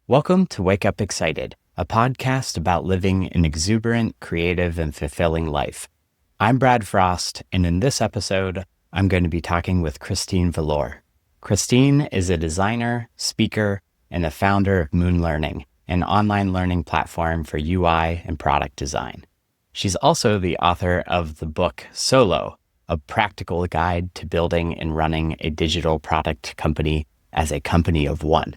Welcome to Wake Up Excited, a podcast about living an exuberant, creative, and fulfilling life. I'm Brad Frost, and in this episode, I'm going to be talking with Christine Vallaure. Christine is a designer, speaker, and the founder of Mundane, an online learning platform for UI and product design. She's also the author of the book Solo, a practical guide to building and running a digital product company as a company of one.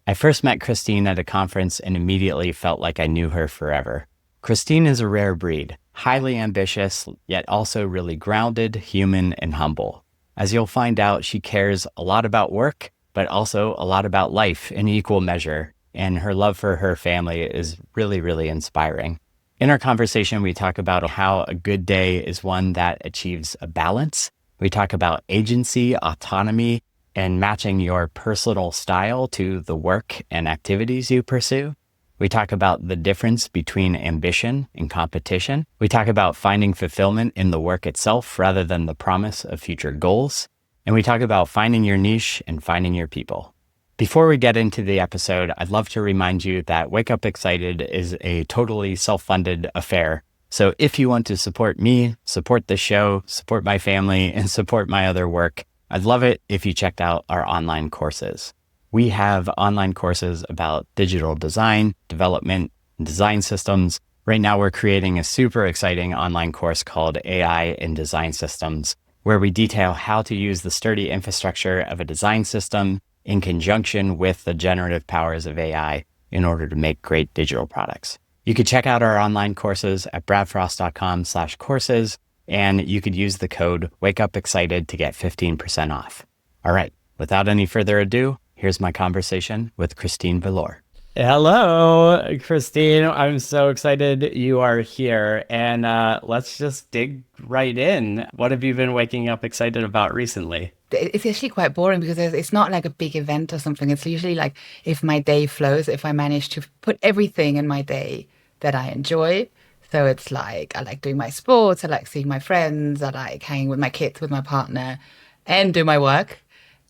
I first met Christine at a conference and immediately felt like I knew her forever. Christine is a rare breed, highly ambitious, yet also really grounded, human, and humble. As you'll find out, she cares a lot about work, but also a lot about life in equal measure, and her love for her family is really, really inspiring. In our conversation, we talk about how a good day is one that achieves a balance. We talk about agency, autonomy, and matching your personal style to the work and activities you pursue. We talk about the difference between ambition and competition. We talk about finding fulfillment in the work itself rather than the promise of future goals. And we talk about finding your niche and finding your people. Before we get into the episode, I'd love to remind you that Wake Up Excited is a totally self-funded affair. So if you want to support me, support the show, support my family, and support my other work, I'd love it if you checked out our online courses. We have online courses about digital design, development, and design systems. Right now, we're creating a super exciting online course called AI in Design Systems, where we detail how to use the sturdy infrastructure of a design system in conjunction with the generative powers of AI in order to make great digital products. You can check out our online courses at bradfrost.com/courses, and you could use the code WakeUpExcited to get 15% off. All right, without any further ado, here's my conversation with Christine Vallaure. Hello, Christine. I'm so excited you are here, and let's just dig right in. What have you been waking up excited about recently? It's actually quite boring because it's not like a big event or something. It's usually like if my day flows, if I manage to put everything in my day that I enjoy. So it's like, I like doing my sports, I like seeing my friends, I like hanging with my kids, with my partner, and do my work.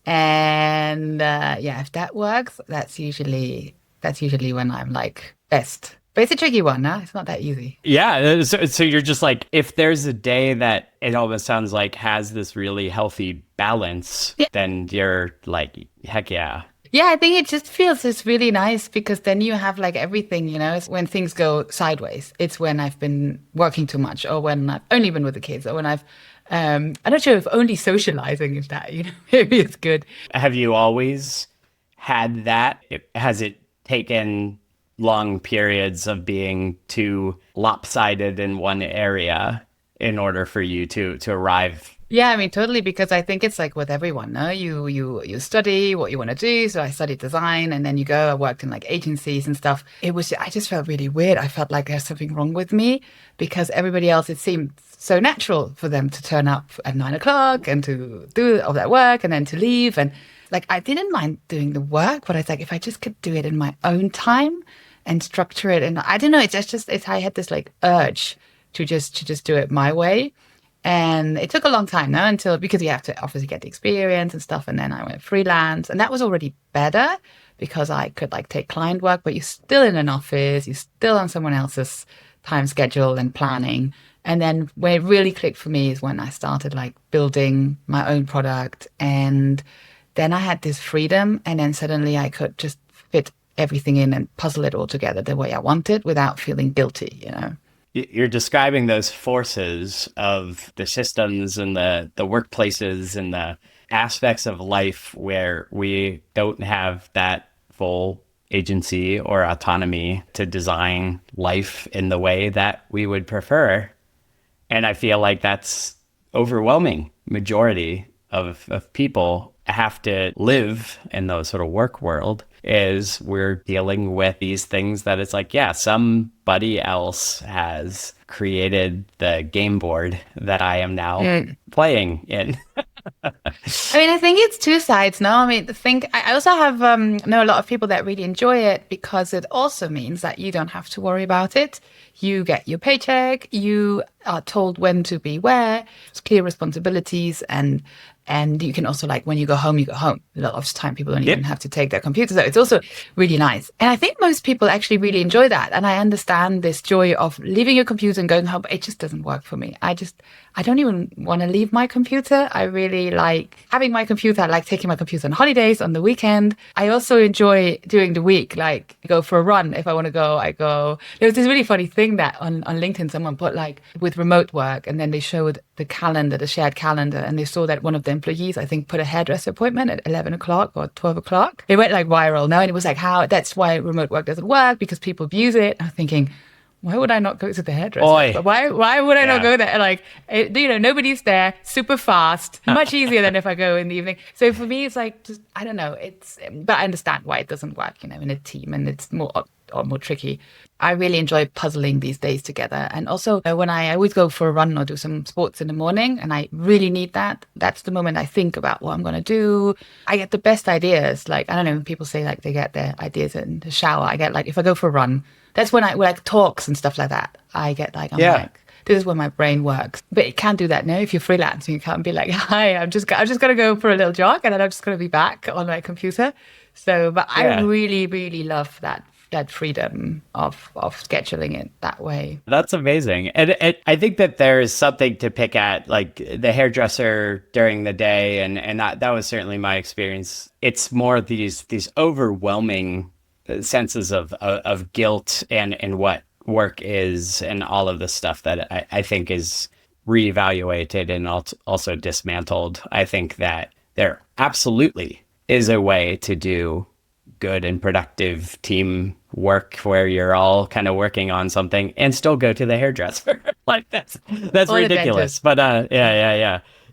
And if that works, that's usually when I'm like best. But it's a tricky one, huh? It's not that easy. Yeah, so you're just like, if there's a day that it almost sounds like has this really healthy balance, then you're like, heck yeah. Yeah, I think it just feels it's really nice because then you have like everything, it's when things go sideways. It's when I've been working too much or when I've only been with the kids or when I'm not sure if only socializing is that, maybe it's good. Have you always had that? Has it taken long periods of being too lopsided in one area in order for you to arrive? Yeah, I mean, totally, because I think it's like with everyone, no? You study what you want to do. So I studied design and then you go, I worked in like agencies and stuff. I just felt really weird. I felt like there's something wrong with me because everybody else, it seemed so natural for them to turn up at 9 o'clock and to do all that work and then to leave. And like, I didn't mind doing the work, but I was like, if I just could do it in my own time and structure it. And I don't know, I had this like urge to just do it my way. And it took a long time now because you have to obviously get the experience and stuff. And then I went freelance and that was already better because I could like take client work, but you're still in an office, you're still on someone else's time schedule and planning. And then where it really clicked for me is when I started like building my own product. And then I had this freedom and then suddenly I could just fit everything in and puzzle it all together the way I wanted without feeling guilty, You're describing those forces of the systems and the workplaces and the aspects of life where we don't have that full agency or autonomy to design life in the way that we would prefer. And I feel like that's overwhelming majority of people have to live in the sort of work world is we're dealing with these things that it's like, yeah, somebody else has created the game board that I am now playing in. I mean, I think it's two sides, no? I mean, I also have know a lot of people that really enjoy it because it also means that you don't have to worry about it. You get your paycheck, you are told when to be where, there's clear responsibilities, and And you can also, like, when you go home, you go home. A lot of time people don't even have to take their computer. So it's also really nice. And I think most people actually really enjoy that. And I understand this joy of leaving your computer and going home. But it just doesn't work for me. I don't even want to leave my computer. I really like having my computer. I like taking my computer on holidays, on the weekend. I also enjoy during the week, like go for a run. If I want to go, I go. There was this really funny thing that on LinkedIn, someone put like with remote work, and then they showed the calendar, the shared calendar, and they saw that one of the employees, I think, put a hairdresser appointment at 11 o'clock or 12 o'clock. It went like viral now, and it was like, that's why remote work doesn't work, because people abuse it. I'm thinking, why would I not go to the hairdresser? Oy. Why would I not go there? Like, nobody's there, super fast, much easier than if I go in the evening. So for me, it's like, just, I don't know. But I understand why it doesn't work, in a team, and it's more tricky. I really enjoy puzzling these days together. And also when I always go for a run or do some sports in the morning, and I really need that. That's the moment I think about what I'm going to do. I get the best ideas. Like, I don't know, when people say like they get their ideas in the shower. I get like, if I go for a run, that's when I like talks and stuff like that. I get like, like, this is where my brain works. But it can't do that now. If you're freelancing, you can't be like, hi, I'm just going to go for a little jog, and then I'm just going to be back on my computer. So, but I really, really love that freedom of scheduling it that way. That's amazing. And I think that there is something to pick at, like the hairdresser during the day. And that was certainly my experience. It's more these overwhelming senses of guilt and what work is, and all of the stuff that I think is reevaluated and also dismantled. I think that there absolutely is a way to do good and productive team work where you're all kind of working on something and still go to the hairdresser. Like that's ridiculous. But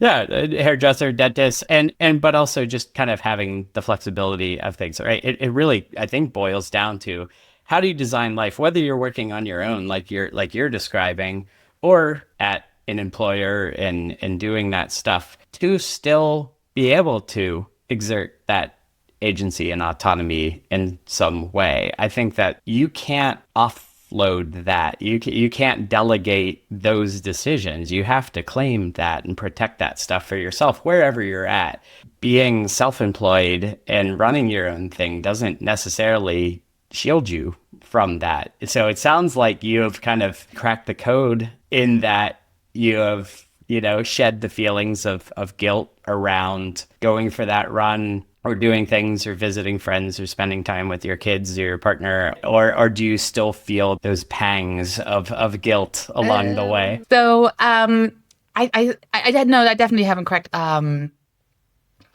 hairdresser, dentist, and but also just kind of having the flexibility of things, right? It really, I think, boils down to how do you design life, whether you're working on your own, like you're describing, or at an employer and doing that stuff, to still be able to exert that agency and autonomy in some way. I think that you can't offload that. You can't delegate those decisions. You have to claim that and protect that stuff for yourself wherever you're at. Being self-employed and running your own thing doesn't necessarily shield you from that. So it sounds like you have kind of cracked the code in that you have, shed the feelings of guilt around going for that run, or doing things, or visiting friends, or spending time with your kids or your partner, or do you still feel those pangs of guilt along the way? So I definitely haven't cracked. I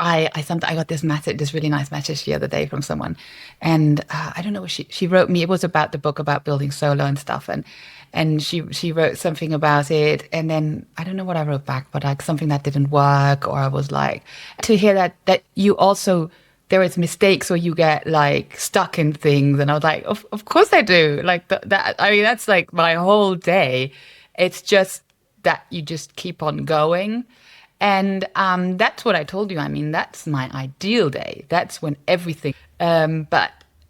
got this really nice message the other day from someone, and I don't know what she wrote me. It was about the book about building solo and stuff, and she wrote something about it, and then I don't know what I wrote back, but like something that didn't work, or I was like, to hear that you also, there is mistakes, or you get like stuck in things, and I was like, of course I do. Like that. I mean, that's like my whole day. It's just that you just keep on going. And that's what I told you. I mean, that's my ideal day. That's when everything, and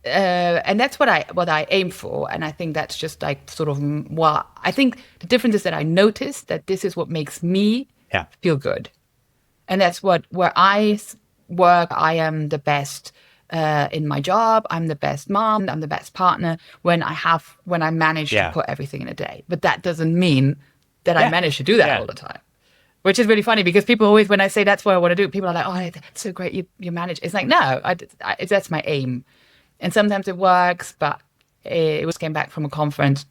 that's what I aim for. And I think that's just like sort of what I think the difference is that I noticed that this is what makes me feel good. And that's where I work. I am the best in my job. I'm the best mom. I'm the best partner when I manage to put everything in a day. But that doesn't mean that I manage to do that all the time. Which is really funny, because people always, when I say that's what I want to do, people are like, oh, it's so great you manage. It's like, no, that's my aim. And sometimes it works, but it came back from a conference,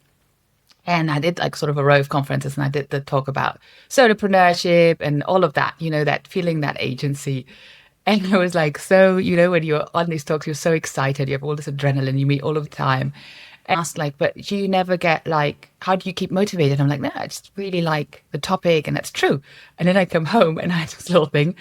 and I did like sort of a row of conferences, and I did the talk about solopreneurship and all of that, that feeling, that agency. And I was like, so, when you're on these talks, you're so excited, you have all this adrenaline, you meet all of the time. And I asked, like, but do you never get like, how do you keep motivated? I'm like, no, I just really like the topic, and that's true. And then I come home and I had this little thing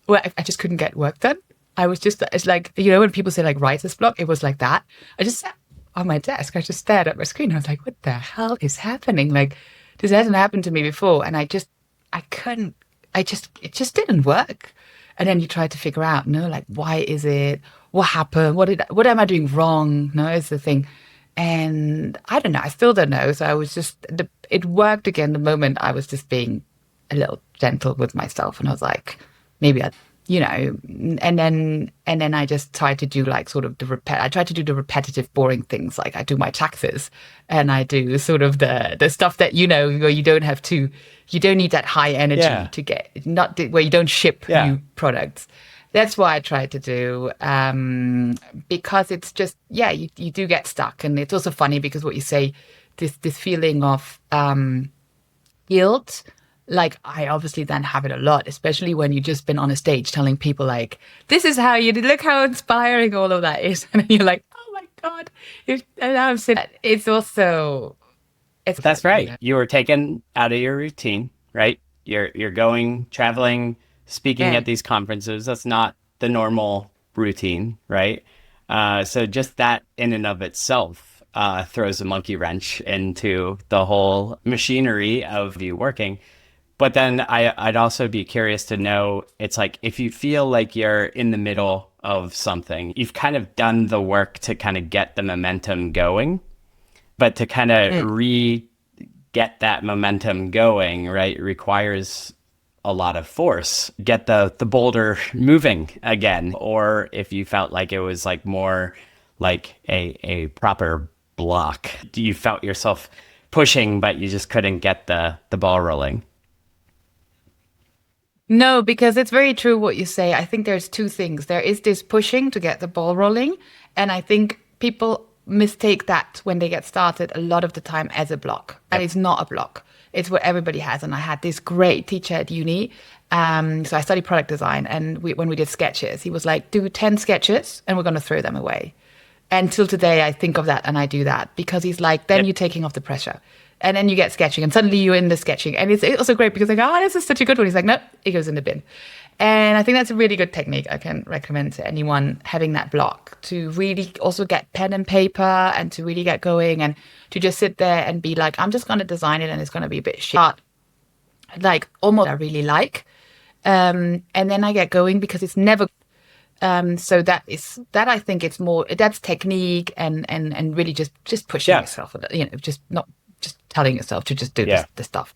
where I just couldn't get work done. I was just, it's like, when people say like writer's block, it was like that. I just sat on my desk. I just stared at my screen. I was like, what the hell is happening? Like, this hasn't happened to me before. And it just didn't work. And then you try to figure out, like, why is it? What happened? What am I doing wrong? No, is the thing. And I don't know. I still don't know. So I was just, it worked again the moment I was just being a little gentle with myself. And I was like, maybe and then I just try to do like sort of I try to do the repetitive, boring things. Like I do my taxes, and I do sort of the stuff that, where you don't need that high energy to get, not where you don't ship new products. That's what I try to do, because it's just, you do get stuck. And it's also funny because what you say, this feeling of guilt, like I obviously then have it a lot, especially when you've just been on a stage telling people like, this is how you look, how inspiring all of that is. And you're like, oh my God. And I'm sitting, That's right. You were taken out of your routine, right? You're going, traveling, speaking at these conferences. That's not the normal routine, right? So just that in and of itself throws a monkey wrench into the whole machinery of you working. But then I'd also be curious to know, it's like, if you feel like you're in the middle of something, you've kind of done the work to kind of get the momentum going, but to kind of get that momentum going, right, requires a lot of force. Get the boulder moving again. Or if you felt like it was like more like a proper block, you felt yourself pushing, but you just couldn't get the ball rolling. No, because it's very true what you say. I think there's two things. There is this pushing to get the ball rolling. And I think people mistake that when they get started a lot of the time as a block. And it's not a block. It's what everybody has. And I had this great teacher at uni. So I studied product design. And when we did sketches, he was like, do 10 sketches and we're going to throw them away. And till today, I think of that and I do that, because he's like, then you're taking off the pressure. And then you get sketching and suddenly you're in the sketching. And it's also great because I go, oh, this is such a good one. He's like, no, it goes in the bin. And I think that's a really good technique I can recommend to anyone having that block, to really also get pen and paper and to really get going and to just sit there and be like, I'm just going to design it and it's going to be a bit shit. Like almost I really like. And then I get going because it's never. So that I think it's more, that's technique and really just pushing yourself, just not just telling yourself to just do this stuff.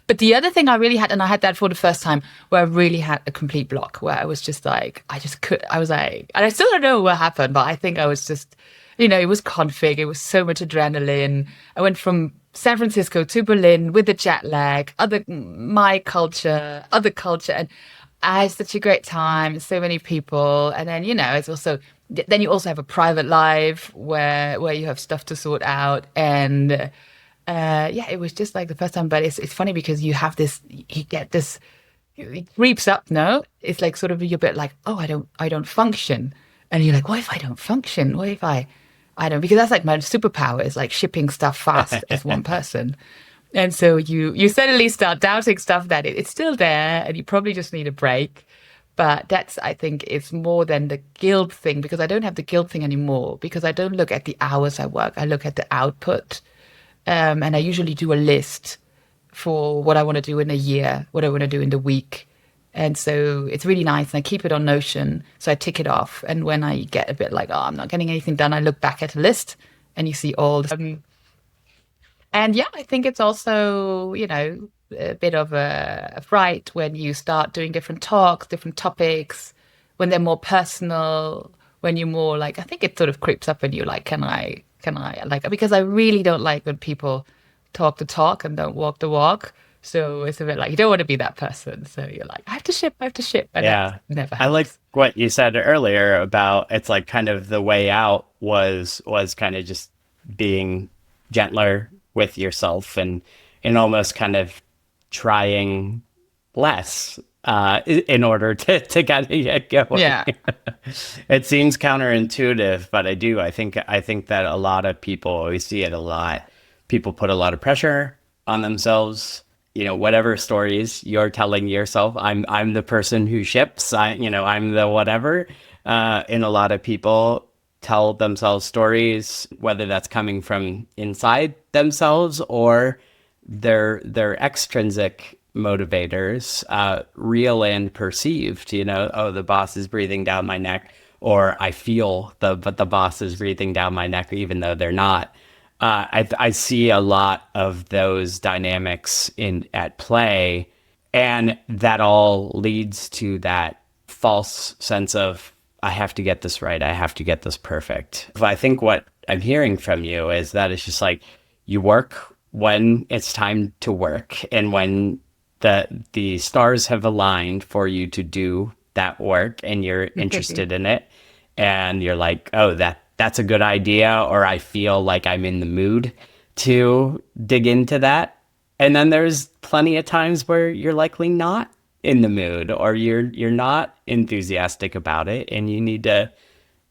But the other thing I really had, and I had that for the first time, where I really had a complete block, where I was just like, I was like, and I still don't know what happened, but I think I was just, it was config, it was so much adrenaline. I went from San Francisco to Berlin with the jet lag, my culture, other culture, and I had such a great time, so many people. And then, it's also, then you also have a private life where you have stuff to sort out. And it was just like the first time. But it's funny because you have this, you get this, it creeps up, no? It's like sort of you're a bit like, oh, I don't function. And you're like, what if I don't function? What if I don't? Because that's like my superpower, is like shipping stuff fast as one person. And so you suddenly start doubting stuff that it's still there and you probably just need a break. But that's, I think, it's more than the guilt thing, because I don't have the guilt thing anymore, because I don't look at the hours I work. I look at the output. And I usually do a list for what I want to do in a year, what I want to do in the week. And so it's really nice. And I keep it on Notion. So I tick it off. And when I get a bit like, oh, I'm not getting anything done, I look back at a list and you see all the... And I think it's also, a bit of a fright when you start doing different talks, different topics, when they're more personal, when you're more like, I think it sort of creeps up and you're like, can I, like, because I really don't like when people talk the talk and don't walk the walk. So it's a bit like, you don't want to be that person. So you're like, I have to ship. And that never happens. I like what you said earlier about, it's like kind of the way out was kind of just being gentler with yourself and almost kind of trying less in order to kind of get going. Yeah. It seems counterintuitive, but I think that a lot of people, we see it a lot. People put a lot of pressure on themselves. Whatever stories you're telling yourself, I'm the person who ships. I'm the whatever. And a lot of people tell themselves stories, whether that's coming from inside themselves or their extrinsic motivators, real and perceived. Oh, the boss is breathing down my neck, or I feel the boss is breathing down my neck, even though they're not. I see a lot of those dynamics at play, And that all leads to that false sense of, I have to get this right. I have to get this perfect. I think what I'm hearing from you is that it's just like you work when it's time to work, and when the stars have aligned for you to do that work and you're interested in it, and you're like, oh, that's a good idea, or I feel like I'm in the mood to dig into that. And then there's plenty of times where you're likely not in the mood, or you're not enthusiastic about it, and you need to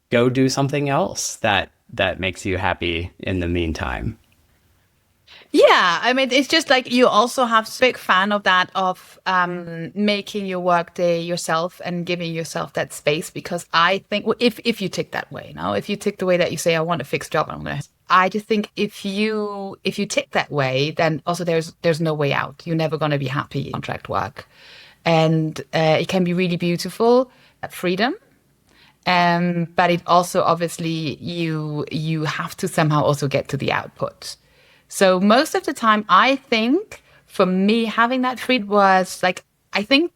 go do something else that makes you happy in the meantime. Yeah, I mean, it's just like you also have big fan of that, of making your work day yourself and giving yourself that space. Because I think, well, if you tick that way, now if you tick the way that you say, I want a fixed job, I just think if you tick that way, then also there's no way out. You're never going to be happy in contract work, and it can be really beautiful, that freedom. But it also obviously you have to somehow also get to the output. So most of the time, I think for me, having that freedom was like, I think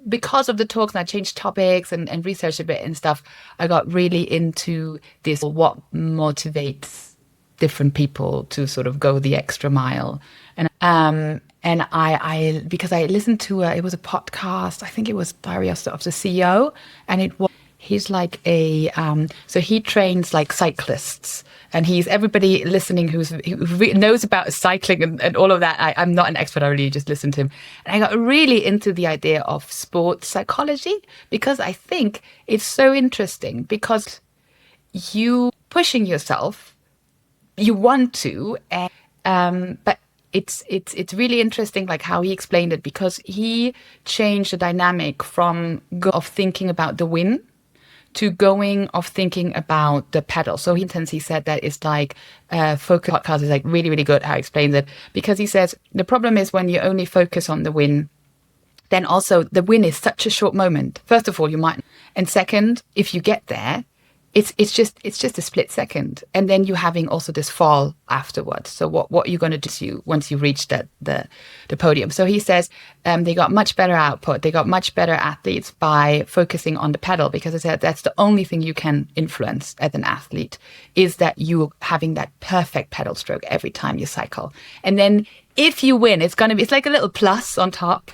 because of the talks and I changed topics and researched a bit and stuff, I got really into this, what motivates different people to sort of go the extra mile. And I because I listened to it was a podcast, I think it was Diary of the CEO, and it was, he's like so he trains like cyclists, and he's, everybody listening who knows about cycling and all of that. I'm not an expert, I really just listened to him. And I got really into the idea of sports psychology, because I think it's so interesting, because you pushing yourself, you want to, but it's really interesting, like how he explained it, because he changed the dynamic from of thinking about the win to going of thinking about the pedal. So he said that it's like focus podcast is like really, really good how he explains it, because he says the problem is when you only focus on the win, then also the win is such a short moment. First of all, you might, and second, if you get there, it's just a split second, and then you're having also this fall afterwards. So what you're going to do once you reach the podium? So he says they got much better output, they got much better athletes by focusing on the pedal, because I said that's the only thing you can influence as an athlete, is that you having that perfect pedal stroke every time you cycle. And then if you win, it's like a little plus on top,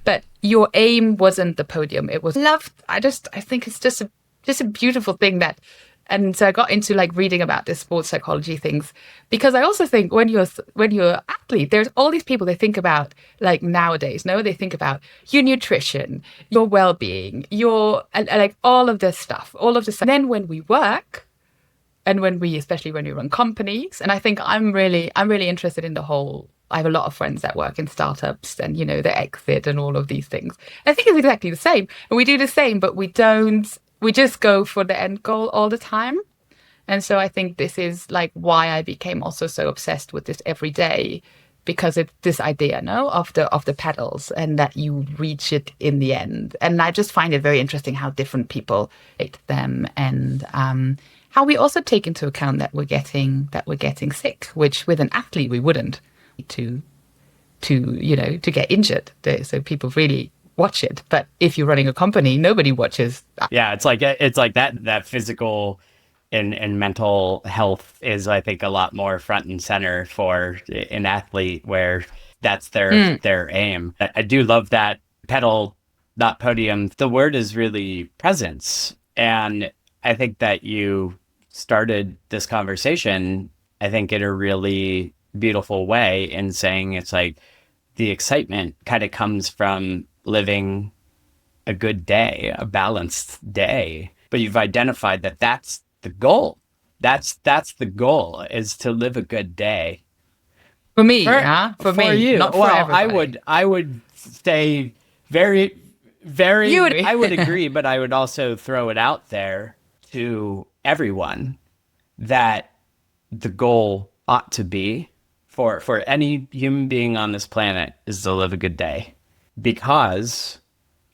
but your aim wasn't the podium. It was I think it's just a beautiful thing that, and so I got into like reading about this sports psychology things, because I also think when you're an athlete, there's all these people they think about, like nowadays, they think about your nutrition, your well-being, your like all of this stuff. And then when we work, and especially when we run companies, and I think I'm really interested in the whole. I have a lot of friends that work in startups and, the exit and all of these things. I think it's exactly the same. And we do the same, but we just go for the end goal all the time. And so I think this is like why I became also so obsessed with this every day, because it's this idea, of the pedals, and that you reach it in the end. And I just find it very interesting how different people rate them, and how we also take into account that we're getting sick, which with an athlete we wouldn't, to get injured. So people really watch it, but if you're running a company, nobody watches. Yeah, it's like that physical and mental health is, I think, a lot more front and center for an athlete, where that's their aim. I do love that pedal, not podium. The word is really presence, and I think that you started this conversation, I think, in a really beautiful way, in saying it's like the excitement kind of comes from living a good day, a balanced day. But you've identified that that's the goal. That's the goal, is to live a good day. For me, for me, you. not for everybody. I would say very, very. I would agree, but I would also throw it out there to everyone that the goal ought to be for any human being on this planet is to live a good day. Because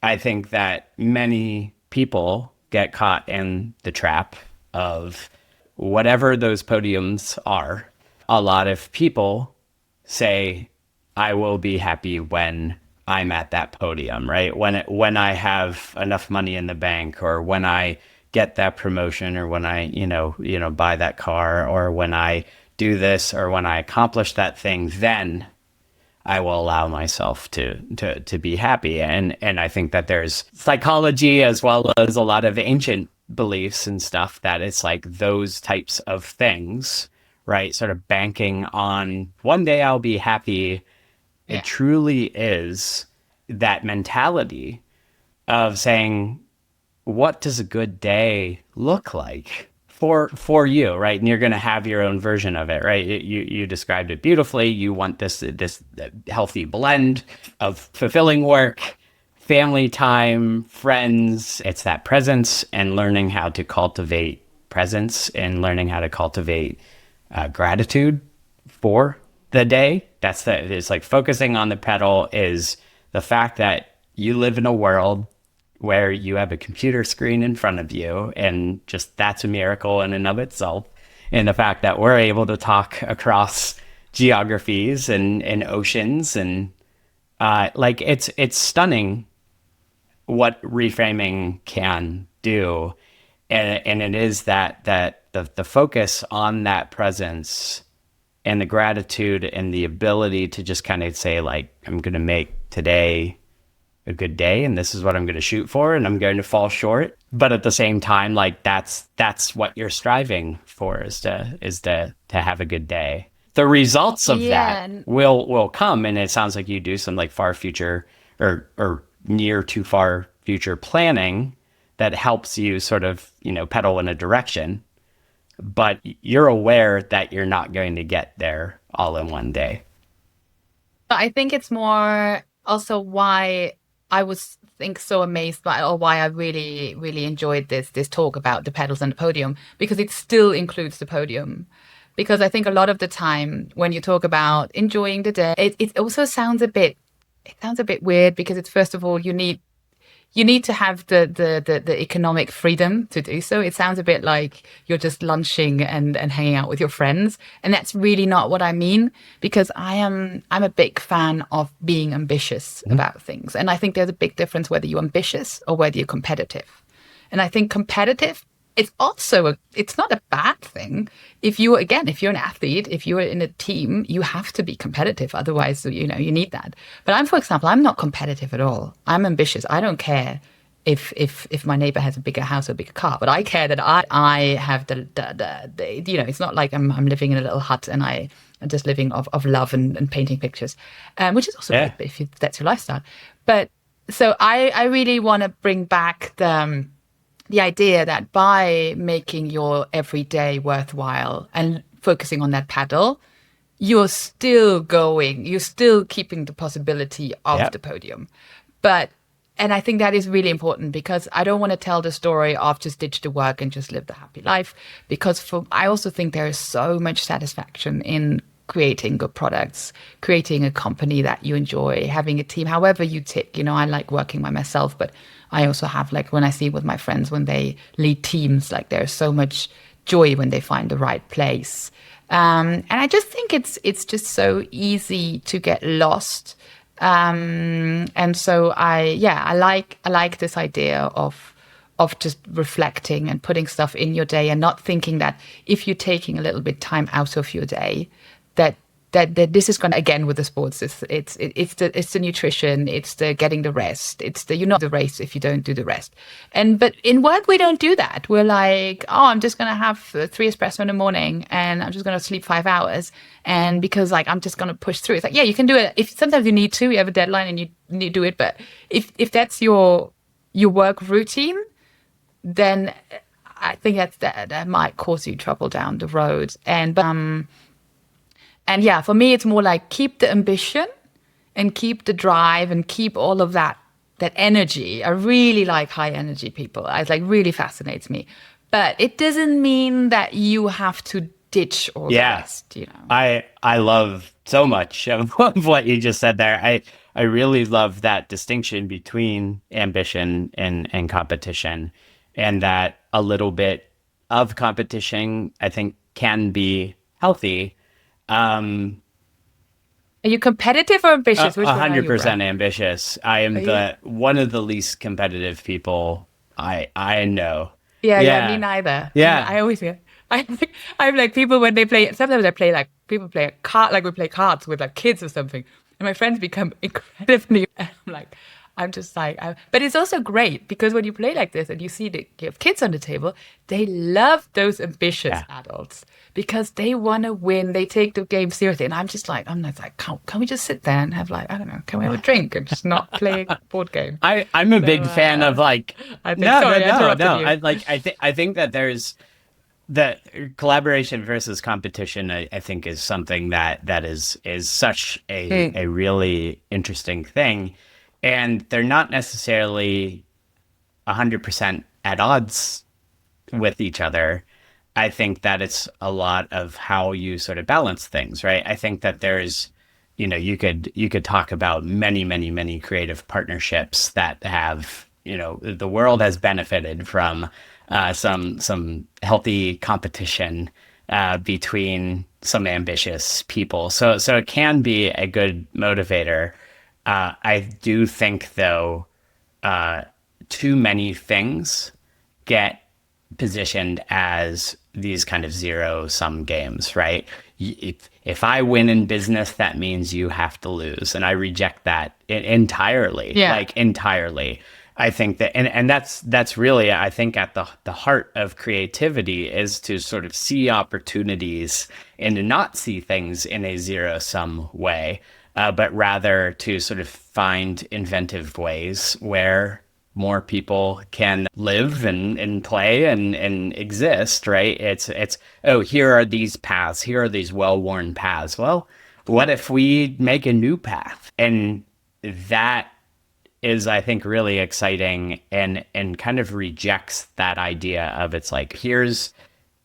I think that many people get caught in the trap of whatever those podiums are. A lot of people say, I will be happy when I'm at that podium, right? When I have enough money in the bank, or when I get that promotion, or when I, buy that car, or when I do this, or when I accomplish that thing, then I will allow myself to be happy. And I think that there's psychology as well as a lot of ancient beliefs and stuff that it's like those types of things, right? Sort of banking on one day I'll be happy. It Yeah. truly is that mentality of saying, what does a good day look like for you, right? And you're going to have your own version of it, right? You described it beautifully. You want this healthy blend of fulfilling work, family time, friends. It's that presence, and learning how to cultivate presence, and learning how to cultivate gratitude for the day. It's like focusing on the pedal is the fact that you live in a world where you have a computer screen in front of you, and just that's a miracle in and of itself. And the fact that we're able to talk across geographies and oceans, and like it's stunning what reframing can do. And it is that the focus on that presence and the gratitude and the ability to just kind of say, like, I'm going to make today a good day, and this is what I'm going to shoot for, and I'm going to fall short. But at the same time, like that's what you're striving for, is to have a good day. The results of that Yeah. will come, and it sounds like you do some like far future or near to far future planning that helps you sort of, pedal in a direction, but you're aware that you're not going to get there all in one day. I think it's more also why I was think so amazed by, or why I really, really enjoyed this talk about the pedals and the podium, because it still includes the podium. Because I think a lot of the time when you talk about enjoying the day, it also sounds a bit weird, because it's, first of all, you need to have the economic freedom to do so. It sounds a bit like you're just lunching and hanging out with your friends. And that's really not what I mean, because I'm a big fan of being ambitious about things. And I think there's a big difference whether you're ambitious or whether you're competitive. And I think competitive, it's not a bad thing. If you're an athlete, if you're in a team, you have to be competitive. Otherwise, you need that. But for example, I'm not competitive at all. I'm ambitious. I don't care if my neighbor has a bigger house or a bigger car, but I care that I have the it's not like I'm living in a little hut and I'm just living of love and painting pictures, which is also great, but if that's your lifestyle. But so I really want to bring back the idea that by making your everyday worthwhile and focusing on that paddle, you're still keeping the possibility of the podium. And I think that is really important, because I don't want to tell the story of just ditch the work and just live the happy life, because I also think there is so much satisfaction in creating good products, creating a company that you enjoy, having a team, however you tick. I like working by myself, but I also have, like, when I see with my friends, when they lead teams, like, there's so much joy when they find the right place. And I just think it's just so easy to get lost. And so I like this idea of just reflecting and putting stuff in your day, and not thinking that if you're taking a little bit time out of your day, that this is going to, again, with the sports, it's the nutrition, it's the getting the rest, you're not the race if you don't do the rest. But in work, we don't do that. We're like, oh, I'm just going to have 3 espresso in the morning, and I'm just going to sleep 5 hours, and because, like, I'm just going to push through. It's like, yeah, you can do it if sometimes you need to. You have a deadline and you need to do it, but if that's your work routine, then I think that might cause you trouble down the road. And yeah, for me, it's more like keep the ambition and keep the drive and keep all of that energy. I really like high energy people. It really fascinates me. But it doesn't mean that you have to ditch all the rest. I love so much of what you just said there. I really love that distinction between ambition and competition, and that a little bit of competition, I think, can be healthy. Are you competitive or ambitious? Which one are you, Brad? 100% ambitious. I am Are you? the one of the least competitive people I know. Yeah, me Yeah. neither. Yeah. I always get. I'm like people when they play. Sometimes I play like people play a card, like we play cards with like kids or something, and my friends become incredibly. I'm like, I'm just like, but it's also great because when you play like this and you see that you have kids on the table, they love those ambitious Yeah. adults because they want to win. They take the game seriously, and I'm not like, can we just sit there and have like, I don't know, can we have a drink and just not play a board game? I'm a So big fan of like I think. no no Sorry, I no interrupted no you. I think that there's that collaboration versus competition I think is something that is such Mm. a really interesting thing, and they're not necessarily 100% at odds with each other. I think that it's a lot of how you sort of balance things, right? I think that there's, you could talk about many creative partnerships that have, the world has benefited from some healthy competition between some ambitious people. So it can be a good motivator. I do think though, too many things get positioned as these kind of zero sum games, right? If I win in business, that means you have to lose. And I reject that entirely, Yeah. like entirely. I think that, and that's really, I think at the heart of creativity is to sort of see opportunities and to not see things in a zero sum way, but rather to sort of find inventive ways where more people can live and play and exist, right? It's oh, here are these paths, here are these well-worn paths. Well, what if we make a new path? And that is, I think, really exciting and kind of rejects that idea of it's like, here's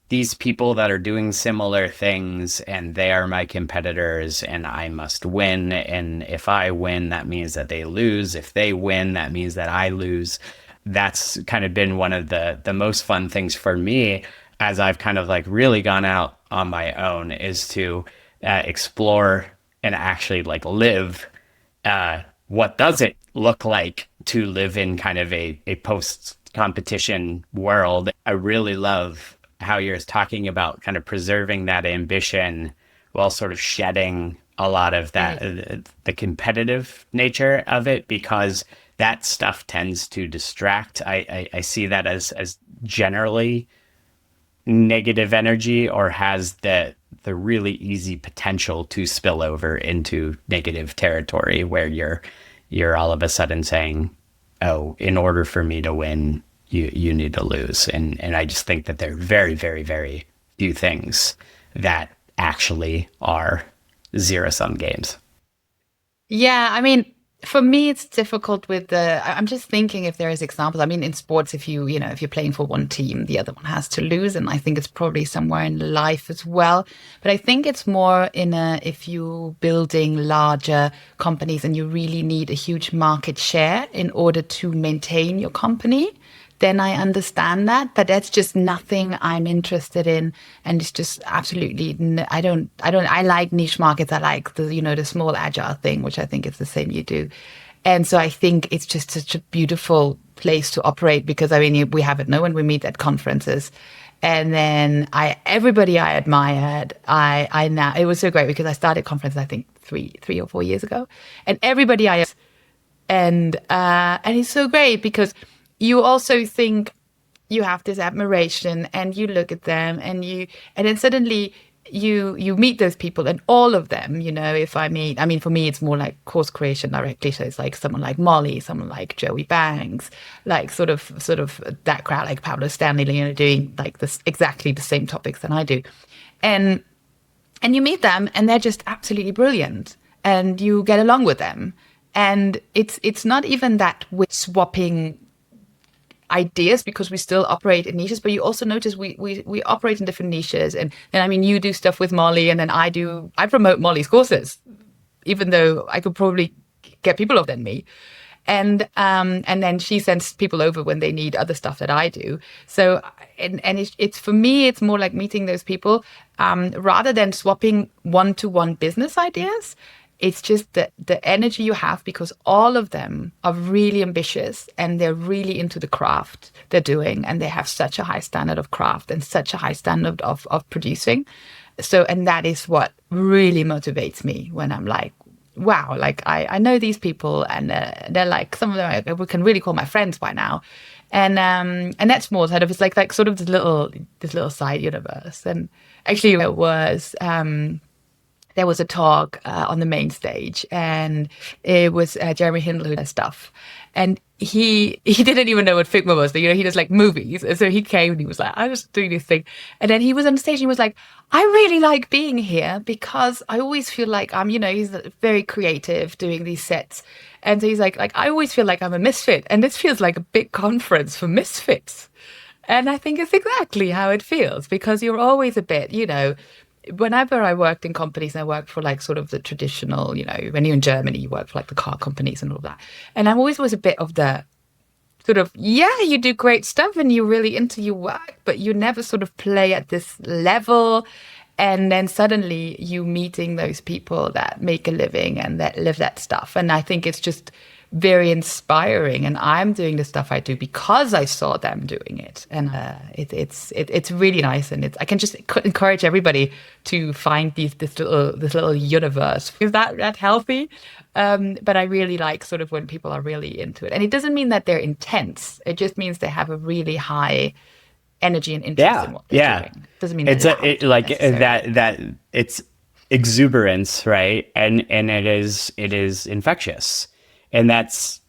these people that are doing similar things and they are my competitors and I must win. And if I win, that means that they lose. If they win, that means that I lose. That's kind of been one of the most fun things for me as I've kind of like really gone out on my own is to explore and actually like live. What does it look like to live in kind of a post competition world? I really love how you're talking about kind of preserving that ambition while sort of shedding a lot of that, Mm. the competitive nature of it, because that stuff tends to distract. I see that as generally negative energy or has the really easy potential to spill over into negative territory where you're all of a sudden saying, oh, in order for me to win, you need to lose. And I just think that there are very few things that actually are zero sum games. Yeah, I mean, for me, it's difficult with I'm just thinking if there is examples. I mean, in sports, if you're playing for one team, the other one has to lose. And I think it's probably somewhere in life as well. But I think it's more if you building larger companies and you really need a huge market share in order to maintain your company, then I understand that. But that's just nothing I'm interested in. And it's just absolutely, I like niche markets. I like the small agile thing, which I think is the same you do. And so I think it's just such a beautiful place to operate because I mean, we have it now when we meet at conferences. And then everybody I admired, I now, it was so great because I started conferences, I think 3 or 4 years ago. And everybody and it's so great because you also think you have this admiration and you look at them and then suddenly you meet those people and all of them, if I mean for me it's more like course creation directly, so it's like someone like Molly, someone like Joey Banks, like sort of that crowd, like Pablo Stanley, doing like this exactly the same topics than I do, and you meet them and they're just absolutely brilliant and you get along with them, and it's not even that we're swapping ideas because we still operate in niches, but you also notice we operate in different niches. And I mean, you do stuff with Molly and then I promote Molly's courses, even though I could probably get people off than me. And then she sends people over when they need other stuff that I do. So, and it's for me, it's more like meeting those people, rather than swapping one-to-one business ideas. it's just the energy you have, because all of them are really ambitious and they're really into the craft they're doing. And they have such a high standard of craft and such a high standard of producing. So, and that is what really motivates me when I'm like, wow, like I know these people, and they're like, some of them we can really call my friends by now. And that's more sort of, it's like sort of this little side universe. And actually it was, there was a talk on the main stage, and it was Jeremy Hindle who does stuff. And he didn't even know what Figma was, but he does like movies. And so he came and he was like, I'm just doing this thing. And then he was on stage and he was like, I really like being here because I always feel like I'm, he's very creative doing these sets. And so he's like, I always feel like I'm a misfit. And this feels like a big conference for misfits. And I think it's exactly how it feels, because you're always a bit, whenever I worked in companies, and I worked for like sort of the traditional, when you're in Germany, you work for like the car companies and all that. And I'm always was a bit of the sort of, yeah, you do great stuff and you're really into your work, but you never sort of play at this level. And then suddenly you meeting those people that make a living and that live that stuff. And I think it's just very inspiring, and I'm doing the stuff I do because I saw them doing it, and it's really nice, and I can just encourage everybody to find this little universe. Is that healthy? But I really like sort of when people are really into it, and it doesn't mean that they're intense. It just means they have a really high energy and interest in what they're doing. Doesn't mean it's that it's exuberance, right? And it is infectious. And that's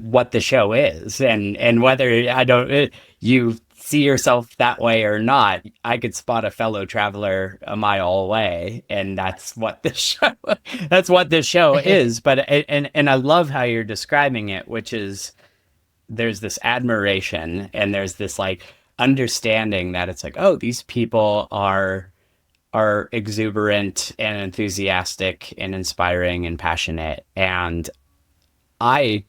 what the show is. And whether you see yourself that way or not, I could spot a fellow traveler a mile away, and that's what the show is. But and I love how you're describing it, which is there's this admiration and there's this like understanding that it's like, oh, these people are exuberant and enthusiastic and inspiring and passionate, and I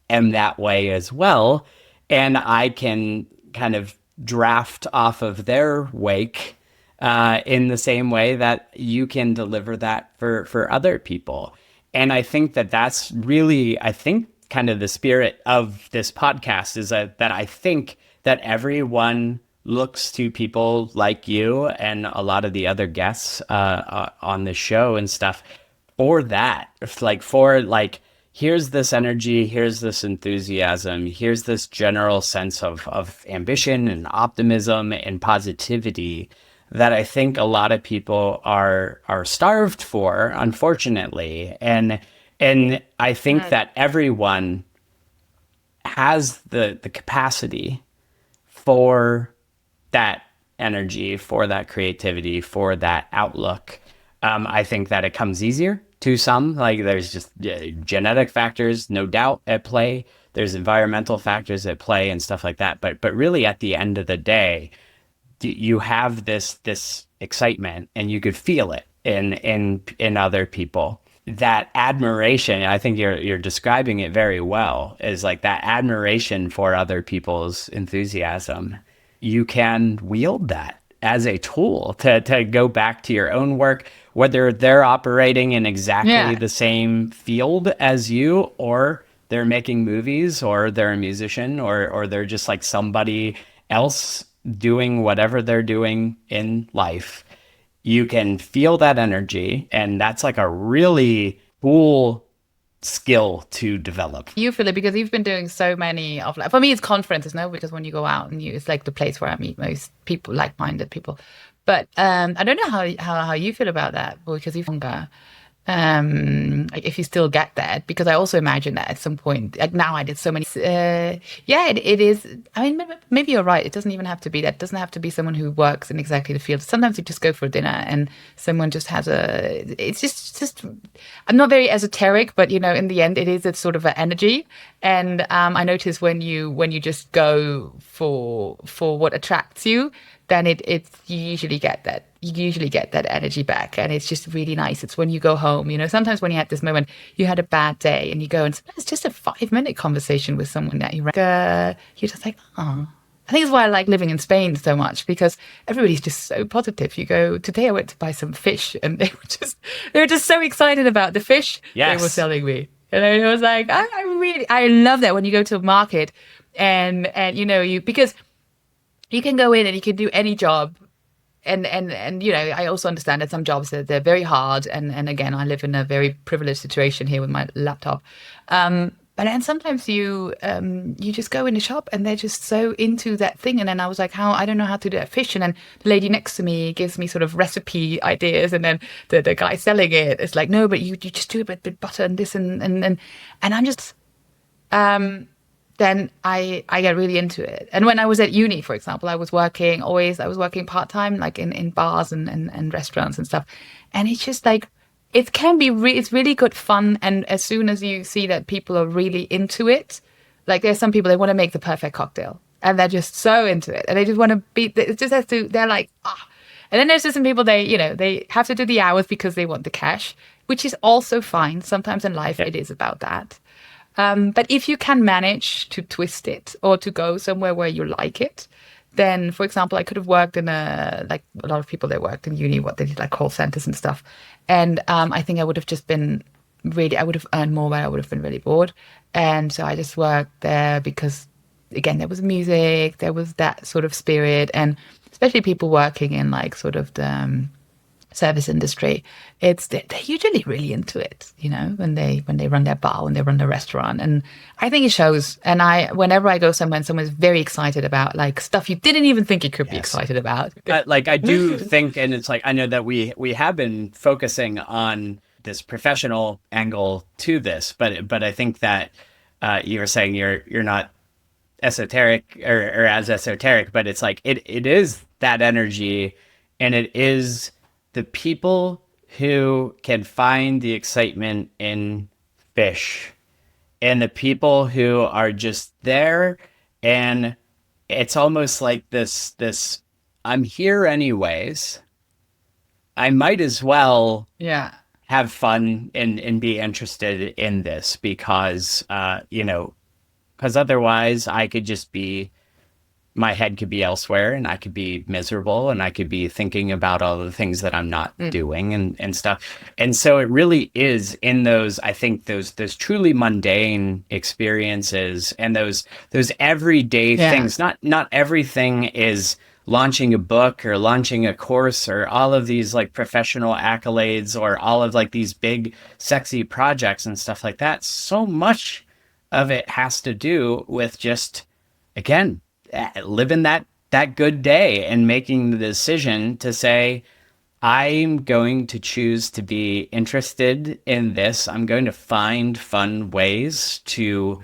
am that way as well, and I can kind of draft off of their wake in the same way that you can deliver that for other people. And I think that's really, kind of the spirit of this podcast is that I think that everyone looks to people like you and a lot of the other guests on the show and stuff for that, here's this energy, here's this enthusiasm, here's this general sense of ambition and optimism and positivity that I think a lot of people are starved for, unfortunately. And I think that everyone has the capacity for that energy, for that creativity, for that outlook. I think that it comes easier to some, like there's just genetic factors, no doubt, at play. There's environmental factors at play and stuff like that. But really, at the end of the day, you have this excitement, and you could feel it in other people. That admiration, I think you're describing it very well, is like that admiration for other people's enthusiasm. You can wield that as a tool to go back to your own work, whether they're operating in exactly the same field as you, or they're making movies, or they're a musician, or they're just like somebody else doing whatever they're doing in life. You can feel that energy, and that's like a really cool skill to develop. You feel it because you've been doing so many of, for me it's conferences, no, because when you go out and it's like the place where I meet most people, like-minded people. But I don't know how you feel about that, because you're younger. Like if you still get that, because I also imagine that at some point, like now I did so many, it is, I mean, maybe you're right. It doesn't even have to be that. It doesn't have to be someone who works in exactly the field. Sometimes you just go for dinner and someone just has it's just, I'm not very esoteric, but in the end, it is a sort of an energy. And I notice when you just go for what attracts you, then you usually get that energy back, and it's just really nice. It's when you go home, sometimes when you had this moment, you had a bad day and you go, and it's just a 5-minute conversation with someone that you're just like, oh, I think it's why I like living in Spain so much, because everybody's just so positive. You go, today I went to buy some fish and they were just so excited about the fish they were selling me. And I was like, I love that when you go to a market and because you can go in and you can do any job. And I also understand that some jobs they're very hard. And again, I live in a very privileged situation here with my laptop. But then sometimes you just go in the shop and they're just so into that thing. And then I was like, I don't know how to do that fish. And then the lady next to me gives me sort of recipe ideas. And then the guy selling it is like, no, but you just do it with butter and this and I'm just, then I get really into it. And when I was at uni, for example, I was working part-time, like in bars and restaurants and stuff. And it's just like, it can be, it's really good fun. And as soon as you see that people are really into it, like there's some people, they want to make the perfect cocktail and they're just so into it. And they just want to they're like, ah. And then there's just some people, they have to do the hours because they want the cash, which is also fine. Sometimes in life, It is about that. But if you can manage to twist it or to go somewhere where you like it, then, for example, I could have worked in like a lot of people that worked in uni, what they did, like call centers and stuff. And I think I would have just been I would have earned more, but I would have been really bored. And so I just worked there because, again, there was music, there was that sort of spirit. And especially people working in like sort of the service industry, they're usually really into it, when they run their bar, when they run their restaurant. And I think it shows. And whenever I go somewhere and someone's very excited about like stuff you didn't even think you could be excited about. Like I do think, and it's like, I know that we have been focusing on this professional angle to this, but I think that you were saying you're not esoteric or as esoteric, but it's like, it is that energy, and it is the people who can find the excitement in fish, and the people who are just there, and it's almost like this I'm here anyways, I might as well have fun and be interested in this because otherwise I could just be, my head could be elsewhere and I could be miserable and I could be thinking about all the things that I'm not doing and stuff. And so it really is in those, I think those truly mundane experiences and those everyday things. Not everything is launching a book or launching a course or all of these like professional accolades or all of like these big sexy projects and stuff like that. So much of it has to do with just, again, living that good day and making the decision to say, I'm going to choose to be interested in this. I'm going to find fun ways to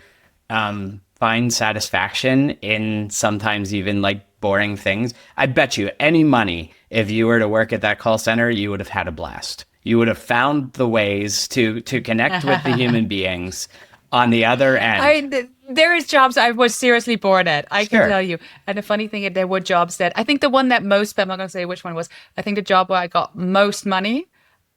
find satisfaction in sometimes even like boring things. I bet you any money, if you were to work at that call center, you would have had a blast. You would have found the ways to connect with the human beings on the other end. There is jobs I was seriously bored at, I can tell you. And the funny thing is, there were jobs that, I think the one that most, I'm not going to say which one was, I think the job where I got most money,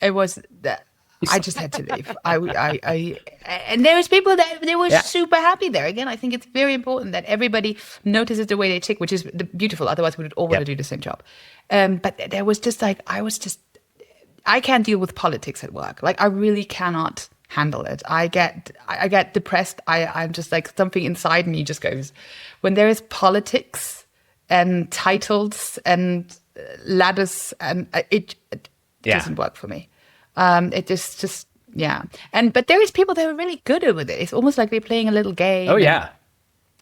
it was that I just had to leave. And there was people that they were super happy there. Again, I think it's very important that everybody notices the way they tick, which is beautiful. Otherwise, we would all want to do the same job. But there was just like, I can't deal with politics at work. Like, I really cannot handle it. I get depressed. I'm just like, something inside me just goes, when there is politics and titles and ladders, and it doesn't work for me. It just but there is people that are really good with it. It's almost like they're playing a little game. Oh yeah.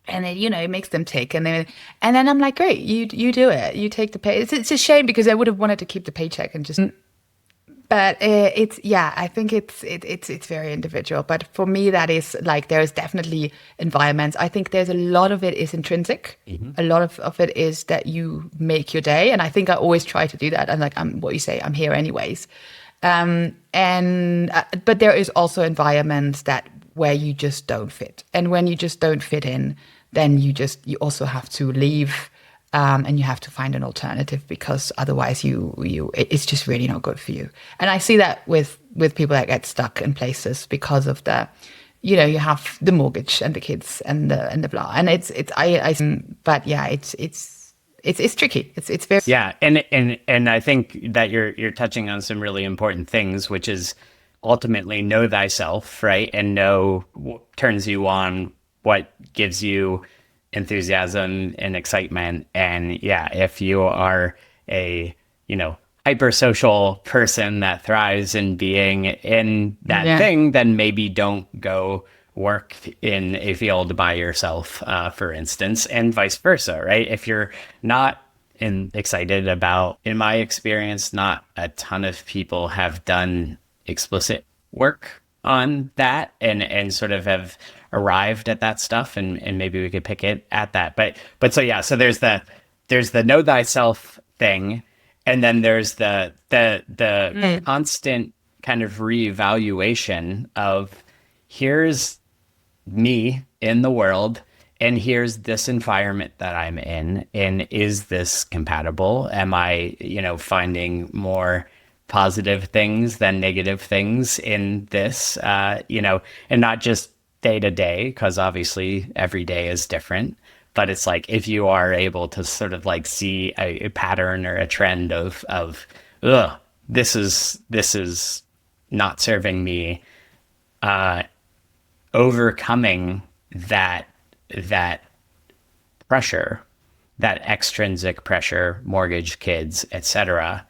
And then, it makes them tick. And then I'm like, great, you do it. You take the pay. It's a shame because I would have wanted to keep the paycheck and just. But I think it's very individual. But for me, that is like, there's definitely environments. I think there's a lot of it is intrinsic. Mm-hmm. A lot of it is that you make your day. And I think I always try to do that. I'm like, what you say, I'm here anyways. But there is also environments where you just don't fit. And when you just don't fit in, then you also have to leave. And you have to find an alternative because otherwise it's just really not good for you. And I see that with people that get stuck in places because of the you have the mortgage and the kids and the blah. And but yeah, it's tricky. It's very, Yeah, and I think that you're touching on some really important things, which is ultimately know thyself, right? And know what turns you on, what gives you enthusiasm and excitement. And yeah, if you are a, hypersocial person that thrives in being in that yeah. thing, then maybe don't go work in a field by yourself, for instance, and vice versa, right? If you're not excited about, in my experience, not a ton of people have done explicit work on that and sort of have arrived at that stuff, and maybe we could pick it at that. But so yeah, so there's the know thyself thing, and then there's the constant kind of reevaluation of here's me in the world, and here's this environment that I'm in, and is this compatible? Am I, finding more positive things than negative things in this, and not just day to day, because obviously every day is different. But it's like, if you are able to sort of like see a pattern or a trend of ugh, this is not serving me, overcoming that pressure, that extrinsic pressure, mortgage, kids, etc.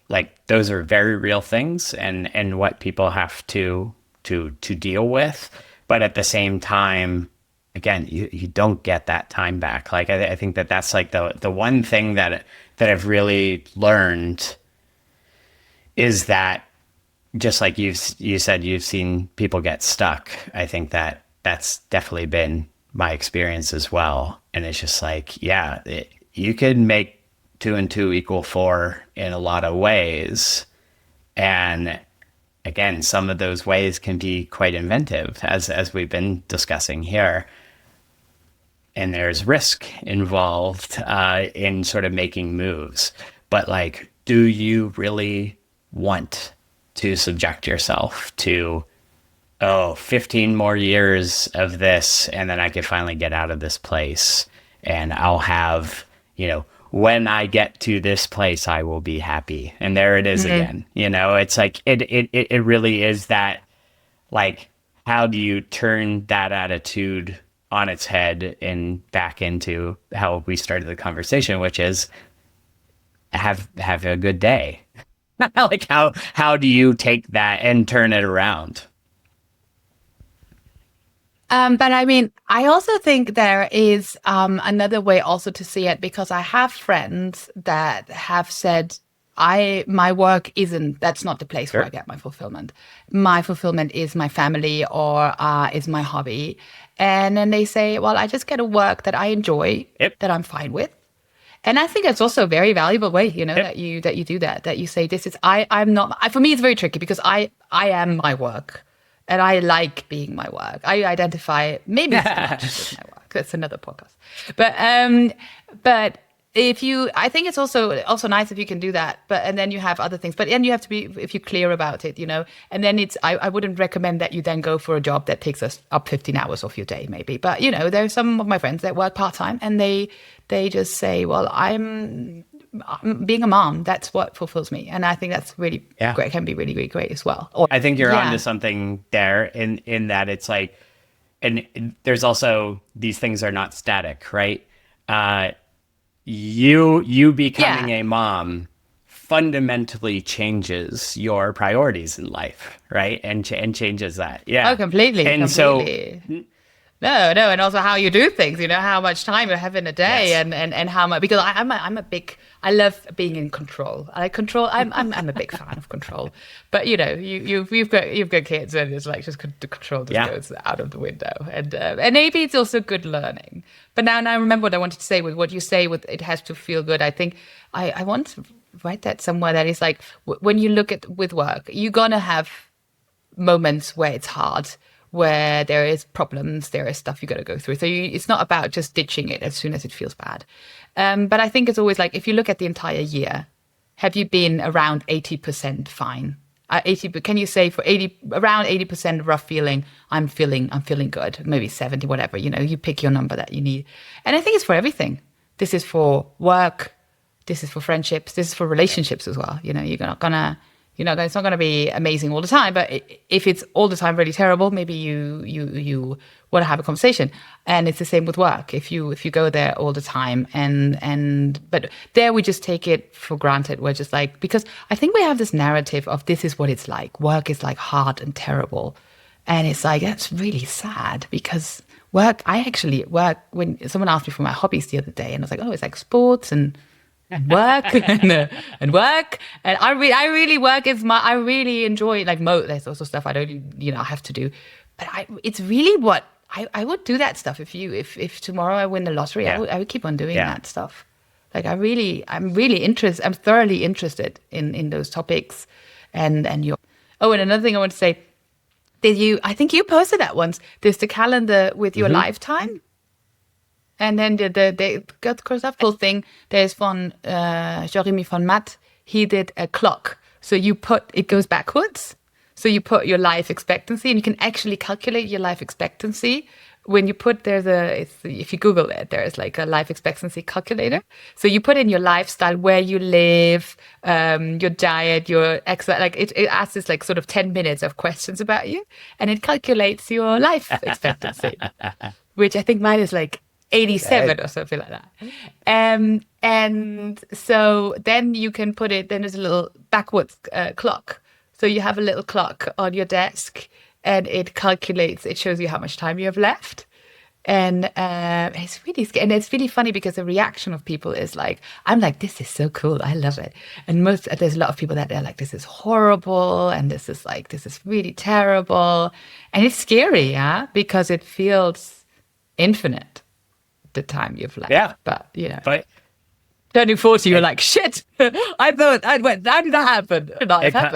Like those are very real things, and what people have to deal with. But at the same time, again, you don't get that time back. Like I think that's like the one thing that I've really learned is that, just like you said, you've seen people get stuck. I think that's definitely been my experience as well. And it's just like, yeah, you could make 2 and 2 equal 4 in a lot of ways. And again, some of those ways can be quite inventive, as we've been discussing here. And there's risk involved, in sort of making moves. But like, do you really want to subject yourself to, 15 more years of this, and then I could finally get out of this place, and I'll have, when I get to this place, I will be happy. And there it is again. It's like, it really is that, like, how do you turn that attitude on its head and back into how we started the conversation, which is have a good day. Like, how do you take that and turn it around? But I mean, I also think there is another way also to see it, because I have friends that have said, my work that's not the place where I get my fulfillment. My fulfillment is my family, or is my hobby. And then they say, well, I just get a work that I enjoy, that I'm fine with. And I think it's also a very valuable way, that you do that you say, this is, I'm not, for me, it's very tricky, because I am my work. And I like being my work. I identify maybe too much with my work. That's another podcast. But I think it's also nice if you can do that. And then you have other things. But then you have to be, if you're clear about it, And then I wouldn't recommend that you then go for a job that takes us up 15 hours off your day, maybe. But there are some of my friends that work part time, and they just say, well, I'm being a mom, that's what fulfills me. And I think that's really great. It can be really, really great as well. I think you're onto something there, in that it's like, and there's also, these things are not static, right? You becoming a mom fundamentally changes your priorities in life, right? And changes that. Yeah. Oh, completely. And completely. so No, and also how you do things, how much time you have in a day, and how much, because I love being in control. I'm a big fan of control. But you've got kids, and it's like, just the control just goes out of the window. And maybe it's also good learning. But now I remember what I wanted to say with what you say with it has to feel good. I think I want to write that somewhere, that is like, when you look at with work, you're gonna have moments where it's hard, where there is problems, there is stuff you got to go through. So it's not about just ditching it as soon as it feels bad. But I think it's always like, if you look at the entire year, have you been around 80% fine? Can you say for around 80% rough feeling, I'm feeling good, maybe 70, whatever, you pick your number that you need. And I think it's for everything. This is for work. This is for friendships. This is for relationships as well. It's not gonna be amazing all the time, but if it's all the time really terrible, maybe you want to have a conversation. And it's the same with work. If you go there all the time, but there we just take it for granted. We're just like, because I think we have this narrative of this is what it's like. Work is like hard and terrible, and it's like that's really sad because I actually work. When someone asked me for my hobbies the other day, and I was like, oh, it's like sports and work and work, and I really work is I really enjoy like there's also stuff I don't I have to do, but it's really what I would do that stuff if tomorrow I win the lottery. I would keep on doing that stuff. Like I'm thoroughly interested in those topics, and another thing I want to say, I think you posted that once, there's the calendar with your lifetime. And then the whole thing, there's one, Jeremy von Matt, he did a clock. So it goes backwards. So you put your life expectancy, and you can actually calculate your life expectancy. When you put, if you Google it, there's like a life expectancy calculator. So you put in your lifestyle, where you live, your diet, your exercise, like it asks this like sort of 10 minutes of questions about you, and it calculates your life expectancy, which I think mine is like 87 or something like that. And so then you can put it, then there's a little backwards clock. So you have a little clock on your desk, and it shows you how much time you have left. And it's really scary. And it's really funny because the reaction of people is like, I'm like, this is so cool. I love it. And there's a lot of people that they're like, this is horrible. And this is really terrible. And it's scary, yeah, because it feels infinite, the time you've left. Yeah. But turning 40, you're like, shit, I thought how did that happen?